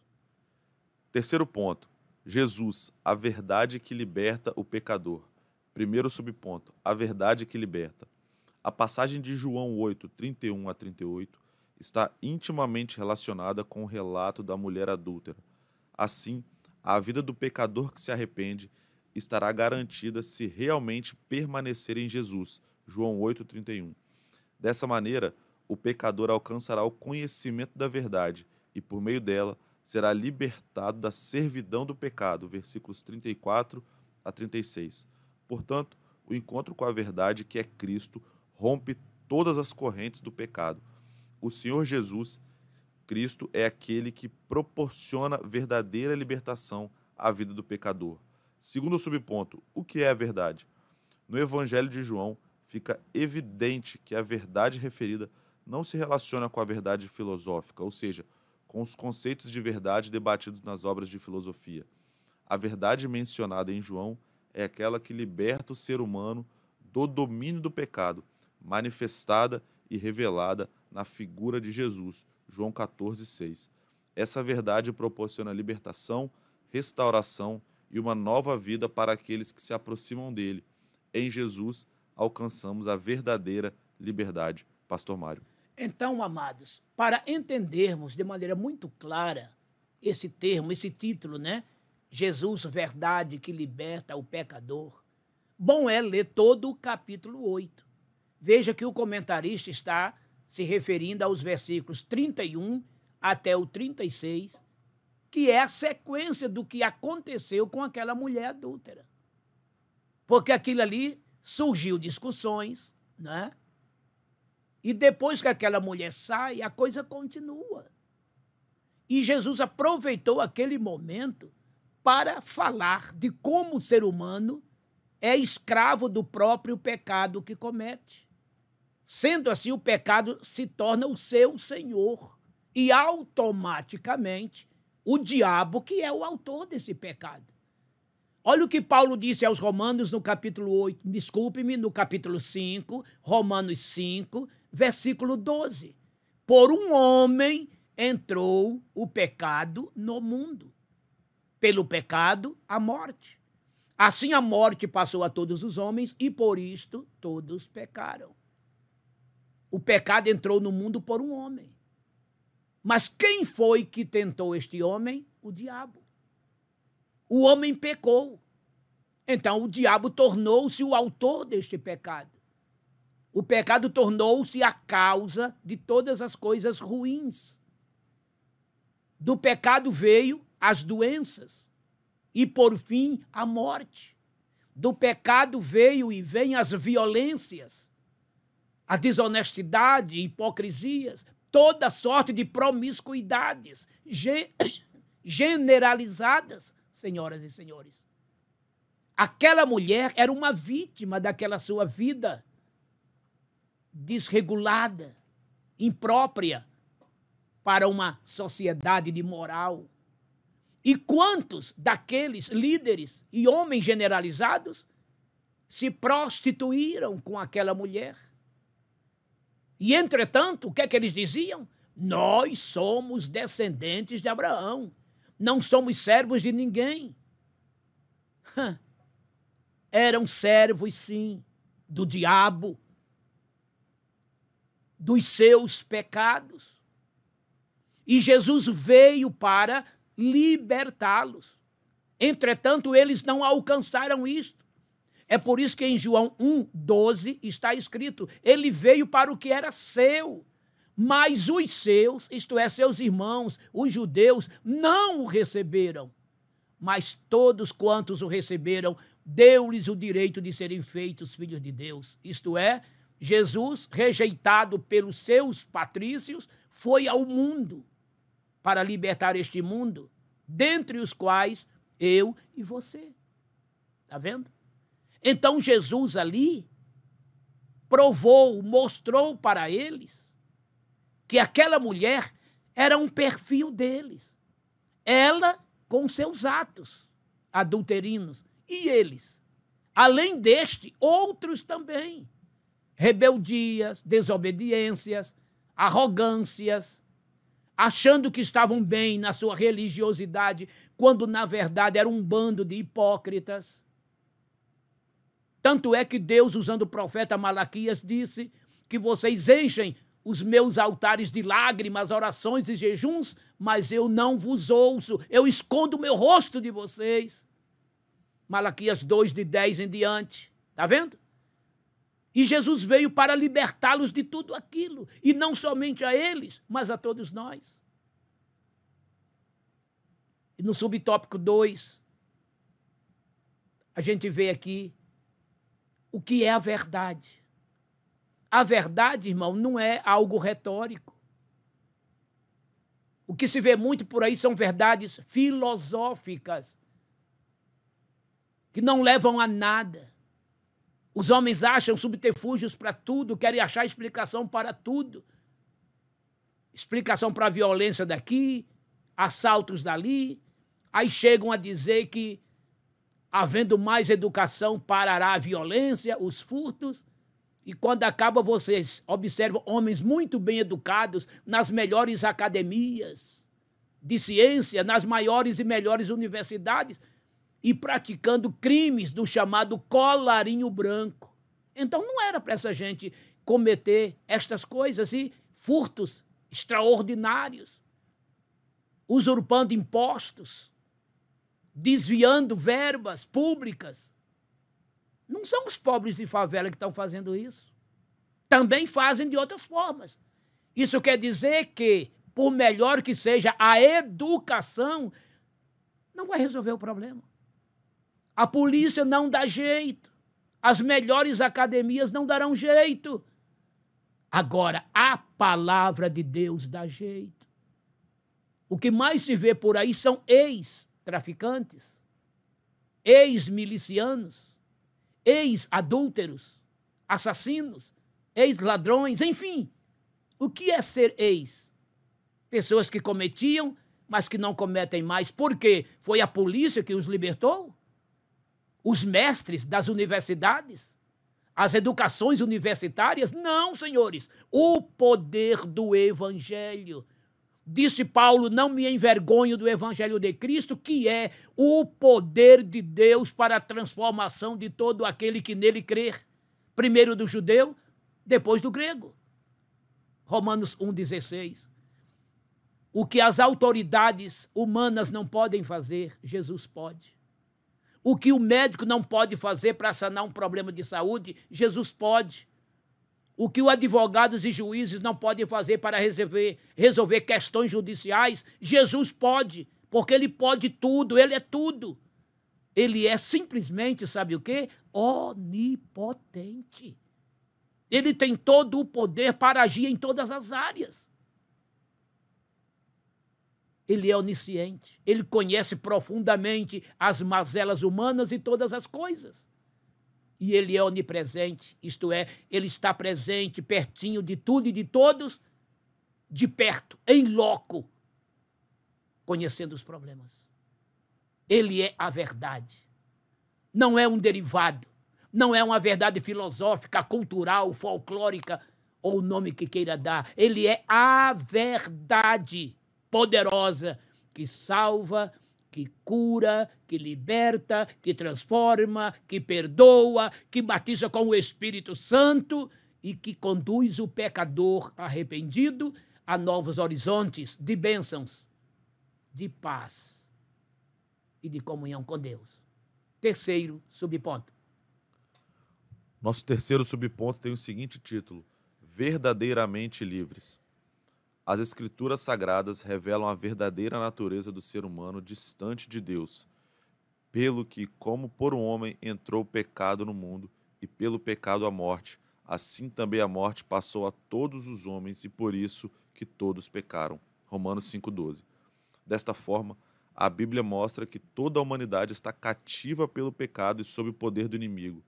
Terceiro ponto, Jesus, a verdade que liberta o pecador. Primeiro subponto, a verdade que liberta. A passagem de João 8:31-38, está intimamente relacionada com o relato da mulher adúltera. Assim, a vida do pecador que se arrepende estará garantida se realmente permanecer em Jesus. João 8:31. Dessa maneira, o pecador alcançará o conhecimento da verdade e, por meio dela, será libertado da servidão do pecado. Versículos 34-36. Portanto, o encontro com a verdade, que é Cristo, rompe todas as correntes do pecado. O Senhor Jesus, Cristo, é aquele que proporciona verdadeira libertação à vida do pecador. Segundo subponto, o que é a verdade? No Evangelho de João, fica evidente que a verdade referida não se relaciona com a verdade filosófica, ou seja, com os conceitos de verdade debatidos nas obras de filosofia. A verdade mencionada em João é aquela que liberta o ser humano do domínio do pecado, manifestada e revelada na figura de Jesus, João 14:6. Essa verdade proporciona libertação, restauração e uma nova vida para aqueles que se aproximam dele. Em Jesus, alcançamos a verdadeira liberdade. Pastor Mário. Então, amados, para entendermos de maneira muito clara esse termo, esse título, né? Jesus, verdade que liberta o pecador. Bom é ler todo o capítulo 8. Veja que o comentarista está se referindo aos versículos 31 até o 36, que é a sequência do que aconteceu com aquela mulher adúltera. Porque aquilo ali surgiu discussões, né? E depois que aquela mulher sai, a coisa continua. E Jesus aproveitou aquele momento para falar de como o ser humano é escravo do próprio pecado que comete. Sendo assim, o pecado se torna o seu senhor. E automaticamente, o diabo que é o autor desse pecado. Olha o que Paulo disse aos Romanos no capítulo 8, desculpe-me, no capítulo 5, Romanos 5, versículo 12. Por um homem entrou o pecado no mundo. Pelo pecado, a morte. Assim a morte passou a todos os homens e por isto todos pecaram. O pecado entrou no mundo por um homem. Mas quem foi que tentou este homem? O diabo. O homem pecou. Então o diabo tornou-se o autor deste pecado. O pecado tornou-se a causa de todas as coisas ruins. Do pecado veio as doenças e, por fim, a morte. Do pecado veio e vem as violências. a desonestidade, hipocrisias, toda sorte de promiscuidades generalizadas, senhoras e senhores. Aquela mulher era uma vítima daquela sua vida desregulada, imprópria para uma sociedade de moral. E quantos daqueles líderes e homens generalizados se prostituíram com aquela mulher? E, entretanto, o que é que eles diziam? Nós somos descendentes de Abraão, não somos servos de ninguém. Eram servos, sim, do diabo, dos seus pecados. E Jesus veio para libertá-los. Entretanto, eles não alcançaram isto. É por isso que em João 1,12 está escrito, ele veio para o que era seu, mas os seus, isto é, seus irmãos, os judeus, não o receberam. Mas todos quantos o receberam, deu-lhes o direito de serem feitos filhos de Deus. Isto é, Jesus, rejeitado pelos seus patrícios, foi ao mundo para libertar este mundo, dentre os quais eu e você. Está vendo? Então Jesus ali provou, mostrou para eles que aquela mulher era um perfil deles. Ela com seus atos adulterinos. E eles, além deste, outros também. Rebeldias, desobediências, arrogâncias, achando que estavam bem na sua religiosidade, quando na verdade era um bando de hipócritas. Tanto é que Deus, usando o profeta Malaquias, disse que vocês enchem os meus altares de lágrimas, orações e jejuns, mas eu não vos ouço, eu escondo o meu rosto de vocês. Malaquias 2, de 10 em diante. Está vendo? E Jesus veio para libertá-los de tudo aquilo. E não somente a eles, mas a todos nós. E no subtópico 2, a gente vê aqui o que é a verdade. A verdade, irmão, não é algo retórico. O que se vê muito por aí são verdades filosóficas, que não levam a nada. Os homens acham subterfúgios para tudo, querem achar explicação para tudo. Explicação para a violência daqui, assaltos dali. Aí chegam a dizer que, havendo mais educação, parará a violência, os furtos. E quando acaba, vocês observam homens muito bem educados nas melhores academias de ciência, nas maiores e melhores universidades, e praticando crimes do chamado colarinho branco. Então não era para essa gente cometer estas coisas e furtos extraordinários, usurpando impostos, desviando verbas públicas. Não são os pobres de favela que estão fazendo isso. Também fazem de outras formas. Isso quer dizer que, por melhor que seja a educação, não vai resolver o problema. A polícia não dá jeito. As melhores academias não darão jeito. Agora, a palavra de Deus dá jeito. O que mais se vê por aí são ex-traficantes, ex-milicianos, ex-adúlteros, assassinos, ex-ladrões, enfim. O que é ser ex? Pessoas que cometiam, mas que não cometem mais. Por quê? Foi a polícia que os libertou? Os mestres das universidades? As educações universitárias? Não, senhores. O poder do evangelho. Disse Paulo, não me envergonho do evangelho de Cristo, que é o poder de Deus para a transformação de todo aquele que nele crer. Primeiro do judeu, depois do grego. Romanos 1,16. O que as autoridades humanas não podem fazer, Jesus pode. O que o médico não pode fazer para sanar um problema de saúde, Jesus pode. O que os advogados e juízes não podem fazer para resolver questões judiciais, Jesus pode, porque ele pode tudo, ele é tudo. Ele é simplesmente, sabe o quê? Onipotente. Ele tem todo o poder para agir em todas as áreas. Ele é onisciente. Ele conhece profundamente as mazelas humanas e todas as coisas. E ele é onipresente, isto é, ele está presente, pertinho de tudo e de todos, de perto, em loco, conhecendo os problemas. Ele é a verdade. Não é um derivado. Não é uma verdade filosófica, cultural, folclórica, ou o nome que queira dar. Ele é a verdade poderosa que salva, que cura, que liberta, que transforma, que perdoa, que batiza com o Espírito Santo e que conduz o pecador arrependido a novos horizontes de bênçãos, de paz e de comunhão com Deus. Terceiro subponto. Nosso terceiro subponto tem o seguinte título: Verdadeiramente livres. As Escrituras Sagradas revelam a verdadeira natureza do ser humano distante de Deus, pelo que, como por um homem entrou o pecado no mundo, e pelo pecado a morte, assim também a morte passou a todos os homens, e por isso que todos pecaram. Romanos 5,12. Desta forma, a Bíblia mostra que toda a humanidade está cativa pelo pecado e sob o poder do inimigo.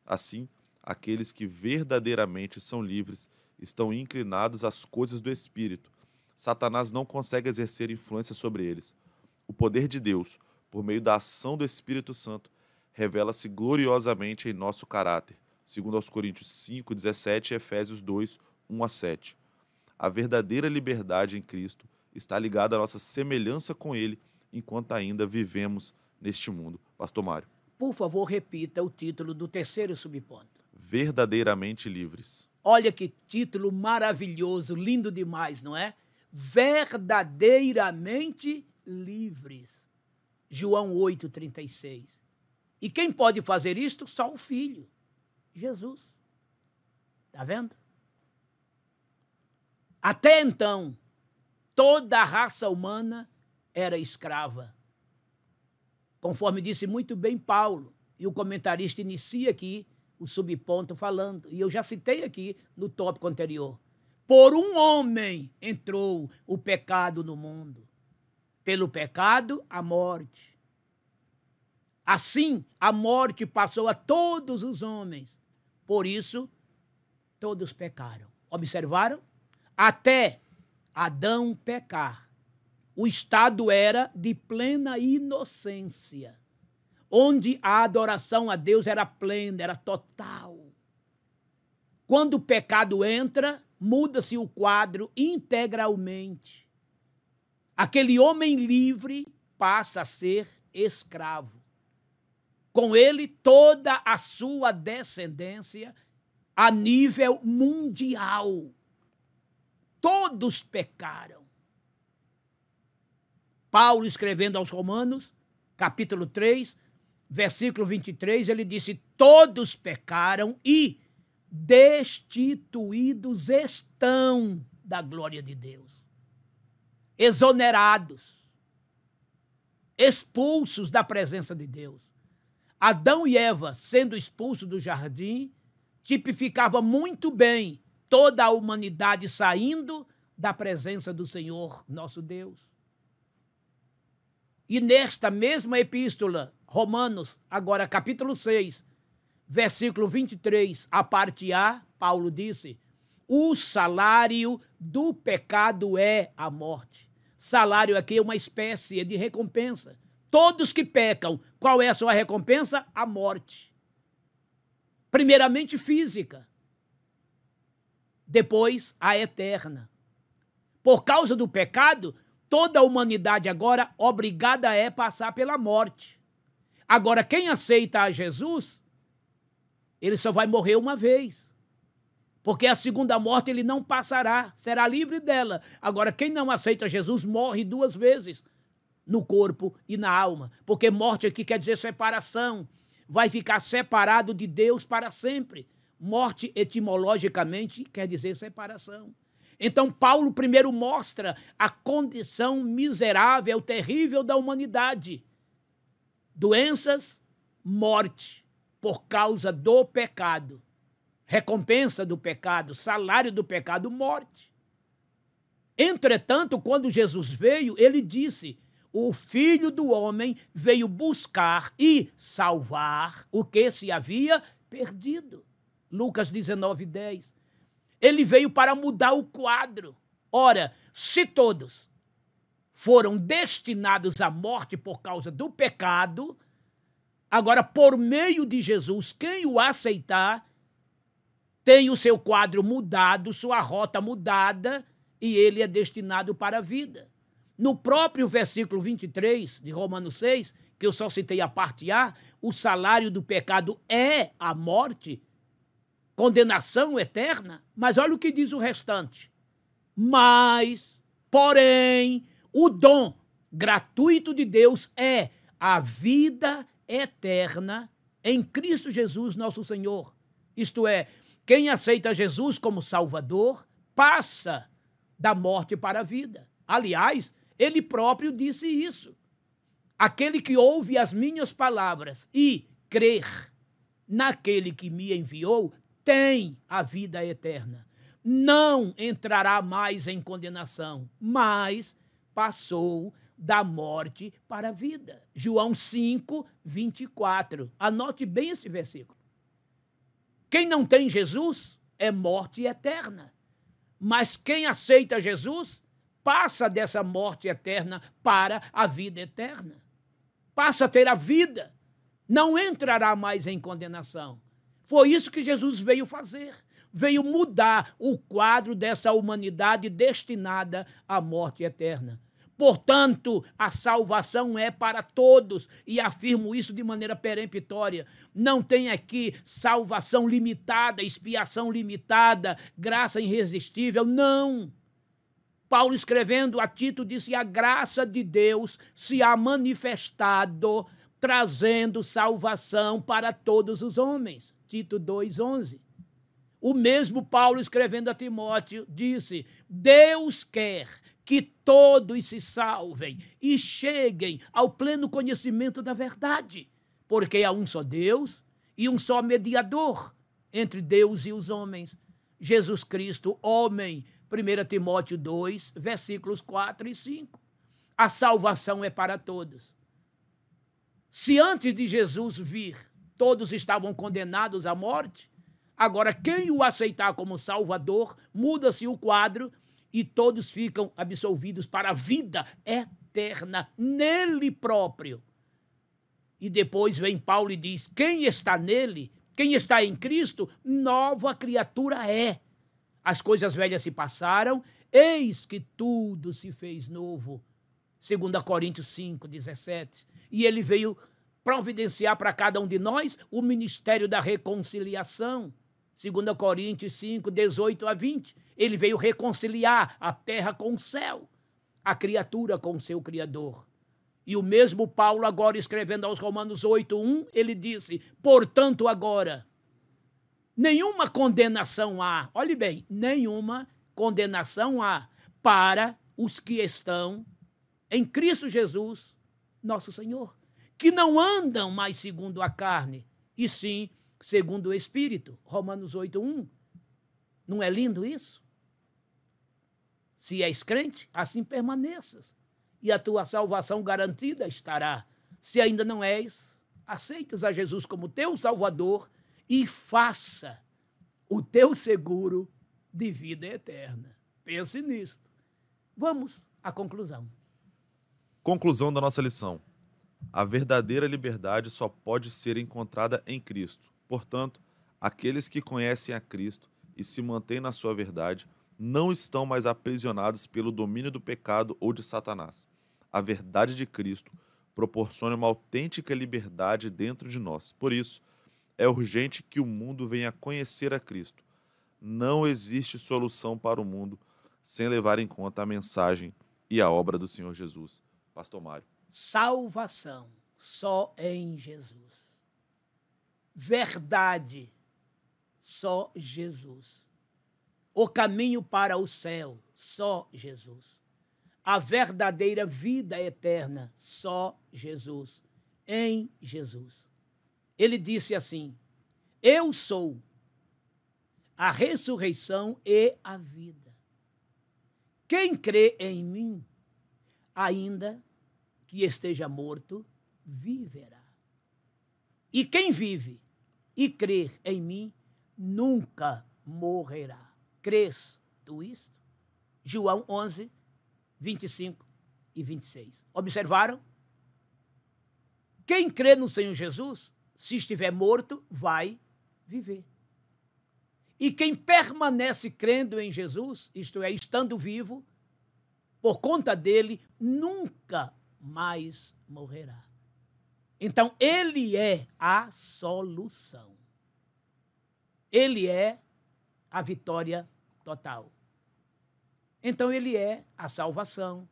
Assim, aqueles que verdadeiramente são livres estão inclinados às coisas do Espírito. Satanás não consegue exercer influência sobre eles. O poder de Deus, por meio da ação do Espírito Santo, revela-se gloriosamente em nosso caráter, segundo aos Coríntios 5, 17 e Efésios 2, 1 a 7. A verdadeira liberdade em Cristo está ligada à nossa semelhança com Ele, enquanto ainda vivemos neste mundo. Pastor Mário. Por favor, repita o título do terceiro subponto. Verdadeiramente livres. Olha que título maravilhoso, lindo demais, não é? Verdadeiramente livres. João 8,36. E quem pode fazer isto? Só o Filho, Jesus. Está vendo? Até então, toda a raça humana era escrava. Conforme disse muito bem Paulo, e o comentarista inicia aqui o subponto falando, e eu já citei aqui no tópico anterior. Por um homem entrou o pecado no mundo. Pelo pecado, a morte. Assim, a morte passou a todos os homens. Por isso, todos pecaram. Observaram? Até Adão pecar, o estado era de plena inocência, onde a adoração a Deus era plena, era total. Quando o pecado entra, muda-se o quadro integralmente. Aquele homem livre passa a ser escravo. Com ele, toda a sua descendência a nível mundial. Todos pecaram. Paulo, escrevendo aos Romanos, capítulo 3, versículo 23, ele disse: todos pecaram e destituídos estão da glória de Deus. Exonerados, expulsos da presença de Deus. Adão e Eva, sendo expulsos do jardim, tipificava muito bem toda a humanidade saindo da presença do Senhor, nosso Deus. E nesta mesma epístola, Romanos, agora capítulo 6, versículo 23, a parte A, Paulo disse: o salário do pecado é a morte. Salário aqui é uma espécie de recompensa. Todos que pecam, qual é a sua recompensa? A morte. Primeiramente física, depois a eterna. Por causa do pecado, toda a humanidade agora obrigada é passar pela morte. Agora, quem aceita a Jesus, ele só vai morrer uma vez. Porque a segunda morte ele não passará, será livre dela. Agora, quem não aceita Jesus morre duas vezes, no corpo e na alma. Porque morte aqui quer dizer separação. Vai ficar separado de Deus para sempre. Morte, etimologicamente, quer dizer separação. Então, Paulo primeiro mostra a condição miserável, terrível da humanidade. Doenças, morte, por causa do pecado. recompensa do pecado, salário do pecado, morte. Entretanto, quando Jesus veio, ele disse: o Filho do Homem veio buscar e salvar o que se havia perdido. Lucas 19:10. Ele veio para mudar o quadro. Ora, se todos foram destinados à morte por causa do pecado, agora, por meio de Jesus, quem o aceitar tem o seu quadro mudado, sua rota mudada, e ele é destinado para a vida. No próprio versículo 23 de Romanos 6, que eu só citei a parte A, o salário do pecado é a morte, condenação eterna. Mas olha o que diz o restante. Mas, porém, o dom gratuito de Deus é a vida eterna em Cristo Jesus, nosso Senhor. Isto é, quem aceita Jesus como Salvador passa da morte para a vida. Aliás, ele próprio disse isso. Aquele que ouve as minhas palavras e crer naquele que me enviou tem a vida eterna. Não entrará mais em condenação, mas passou da morte para a vida. João 5:24. Anote bem esse versículo. Quem não tem Jesus é morte eterna. Mas quem aceita Jesus passa dessa morte eterna para a vida eterna. Passa a ter a vida. Não entrará mais em condenação. Foi isso que Jesus veio fazer. Veio mudar o quadro dessa humanidade destinada à morte eterna. Portanto, a salvação é para todos, e afirmo isso de maneira peremptória. Não tem aqui salvação limitada, expiação limitada, graça irresistível, não. Paulo, escrevendo a Tito, disse: a graça de Deus se há manifestado, trazendo salvação para todos os homens. Tito 2:11. O mesmo Paulo, escrevendo a Timóteo, disse: Deus quer que todos se salvem e cheguem ao pleno conhecimento da verdade, porque há um só Deus e um só mediador entre Deus e os homens, Jesus Cristo, homem. 1 Timóteo 2, versículos 4 e 5. A salvação é para todos. Se antes de Jesus vir, todos estavam condenados à morte, agora quem o aceitar como Salvador, muda-se o quadro e todos ficam absolvidos para a vida eterna nele próprio. E depois vem Paulo e diz: quem está nele, quem está em Cristo, nova criatura é. As coisas velhas se passaram, eis que tudo se fez novo. 2 Coríntios 5:17. E ele veio providenciar para cada um de nós o ministério da reconciliação. 2 Coríntios 5:18-20. Ele veio reconciliar a terra com o céu, a criatura com o seu Criador. E o mesmo Paulo, agora escrevendo aos Romanos 8:1, ele disse: portanto, agora, nenhuma condenação há, olhe bem, nenhuma condenação há para os que estão em Cristo Jesus, nosso Senhor, que não andam mais segundo a carne, e sim segundo o Espírito. Romanos 8:1. Não é lindo isso? Se és crente, assim permaneças, e a tua salvação garantida estará. Se ainda não és, aceitas a Jesus como teu Salvador e faça o teu seguro de vida eterna. Pense nisto. Vamos à conclusão. Conclusão da nossa lição. A verdadeira liberdade só pode ser encontrada em Cristo. Portanto, aqueles que conhecem a Cristo e se mantêm na sua verdade não estão mais aprisionados pelo domínio do pecado ou de Satanás. A verdade de Cristo proporciona uma autêntica liberdade dentro de nós. Por isso, é urgente que o mundo venha conhecer a Cristo. Não existe solução para o mundo sem levar em conta a mensagem e a obra do Senhor Jesus. Pastor Mário. Salvação só em Jesus. Verdade só Jesus. O caminho para o céu só Jesus. A verdadeira vida eterna só Jesus. Em Jesus. Ele disse assim: eu sou a ressurreição e a vida. Quem crê em mim, ainda que esteja morto, viverá. E quem vive e crer em mim, nunca morrerá. Crês tu isto? João 11, 25 e 26. Observaram? Quem crê no Senhor Jesus, se estiver morto, vai viver. E quem permanece crendo em Jesus, isto é, estando vivo, por conta dele, nunca mais morrerá. Então, ele é a solução. Ele é a vitória total. Então, ele é a salvação,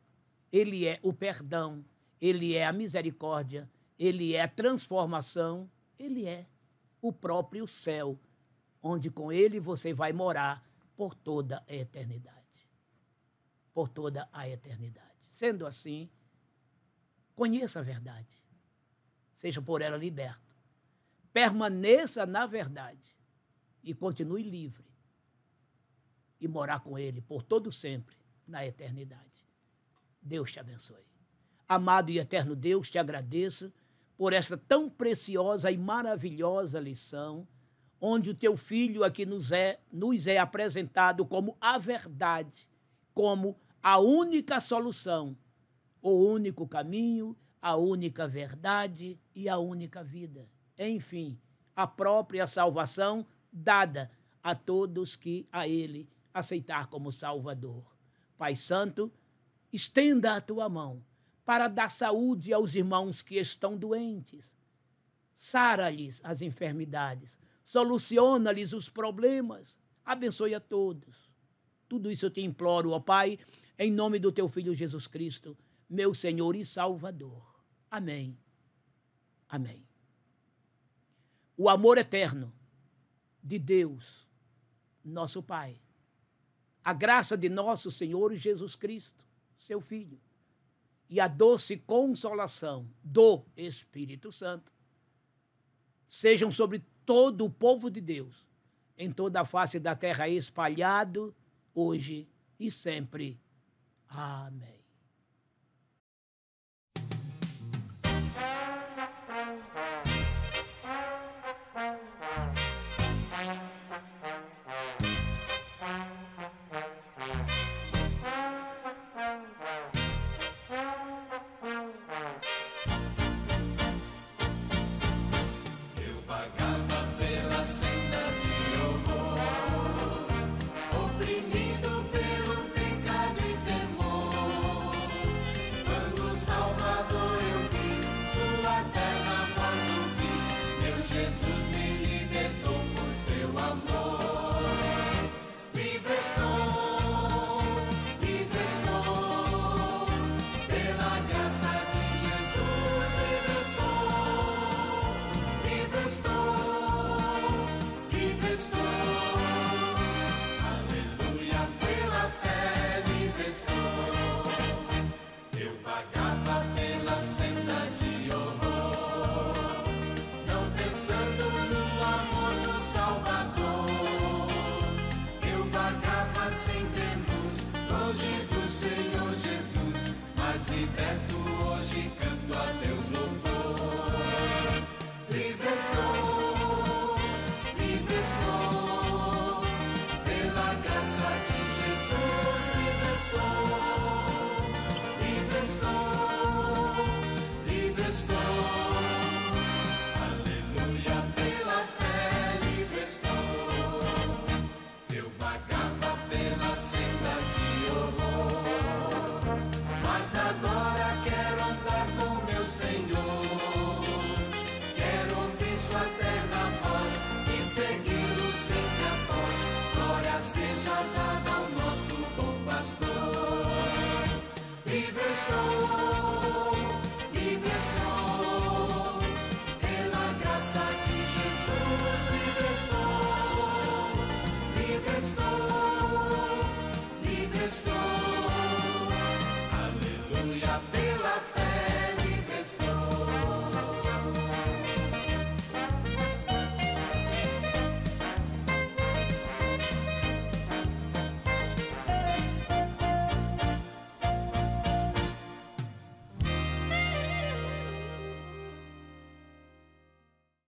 ele é o perdão, ele é a misericórdia, ele é a transformação, ele é o próprio céu, onde com ele você vai morar por toda a eternidade. Por toda a eternidade. Sendo assim, conheça a verdade. Seja por ela liberto. Permaneça na verdade e continue livre. E morar com ele por todo sempre na eternidade. Deus te abençoe. Amado e eterno Deus, te agradeço por esta tão preciosa e maravilhosa lição, onde o teu Filho aqui nos é apresentado como a verdade, como a única solução, o único caminho, a única verdade e a única vida. Enfim, a própria salvação dada a todos que a ele aceitar como Salvador. Pai Santo, estenda a tua mão para dar saúde aos irmãos que estão doentes. Sara-lhes as enfermidades, soluciona-lhes os problemas, abençoe a todos. Tudo isso eu te imploro, ó Pai, em nome do teu Filho Jesus Cristo, meu Senhor e Salvador. Amém. Amém. O amor eterno de Deus, nosso Pai, a graça de nosso Senhor Jesus Cristo, seu Filho, e a doce consolação do Espírito Santo, sejam sobre todo o povo de Deus, em toda a face da terra espalhado, hoje e sempre. Amém. Seja dada ao nosso bom pastor, livre estou.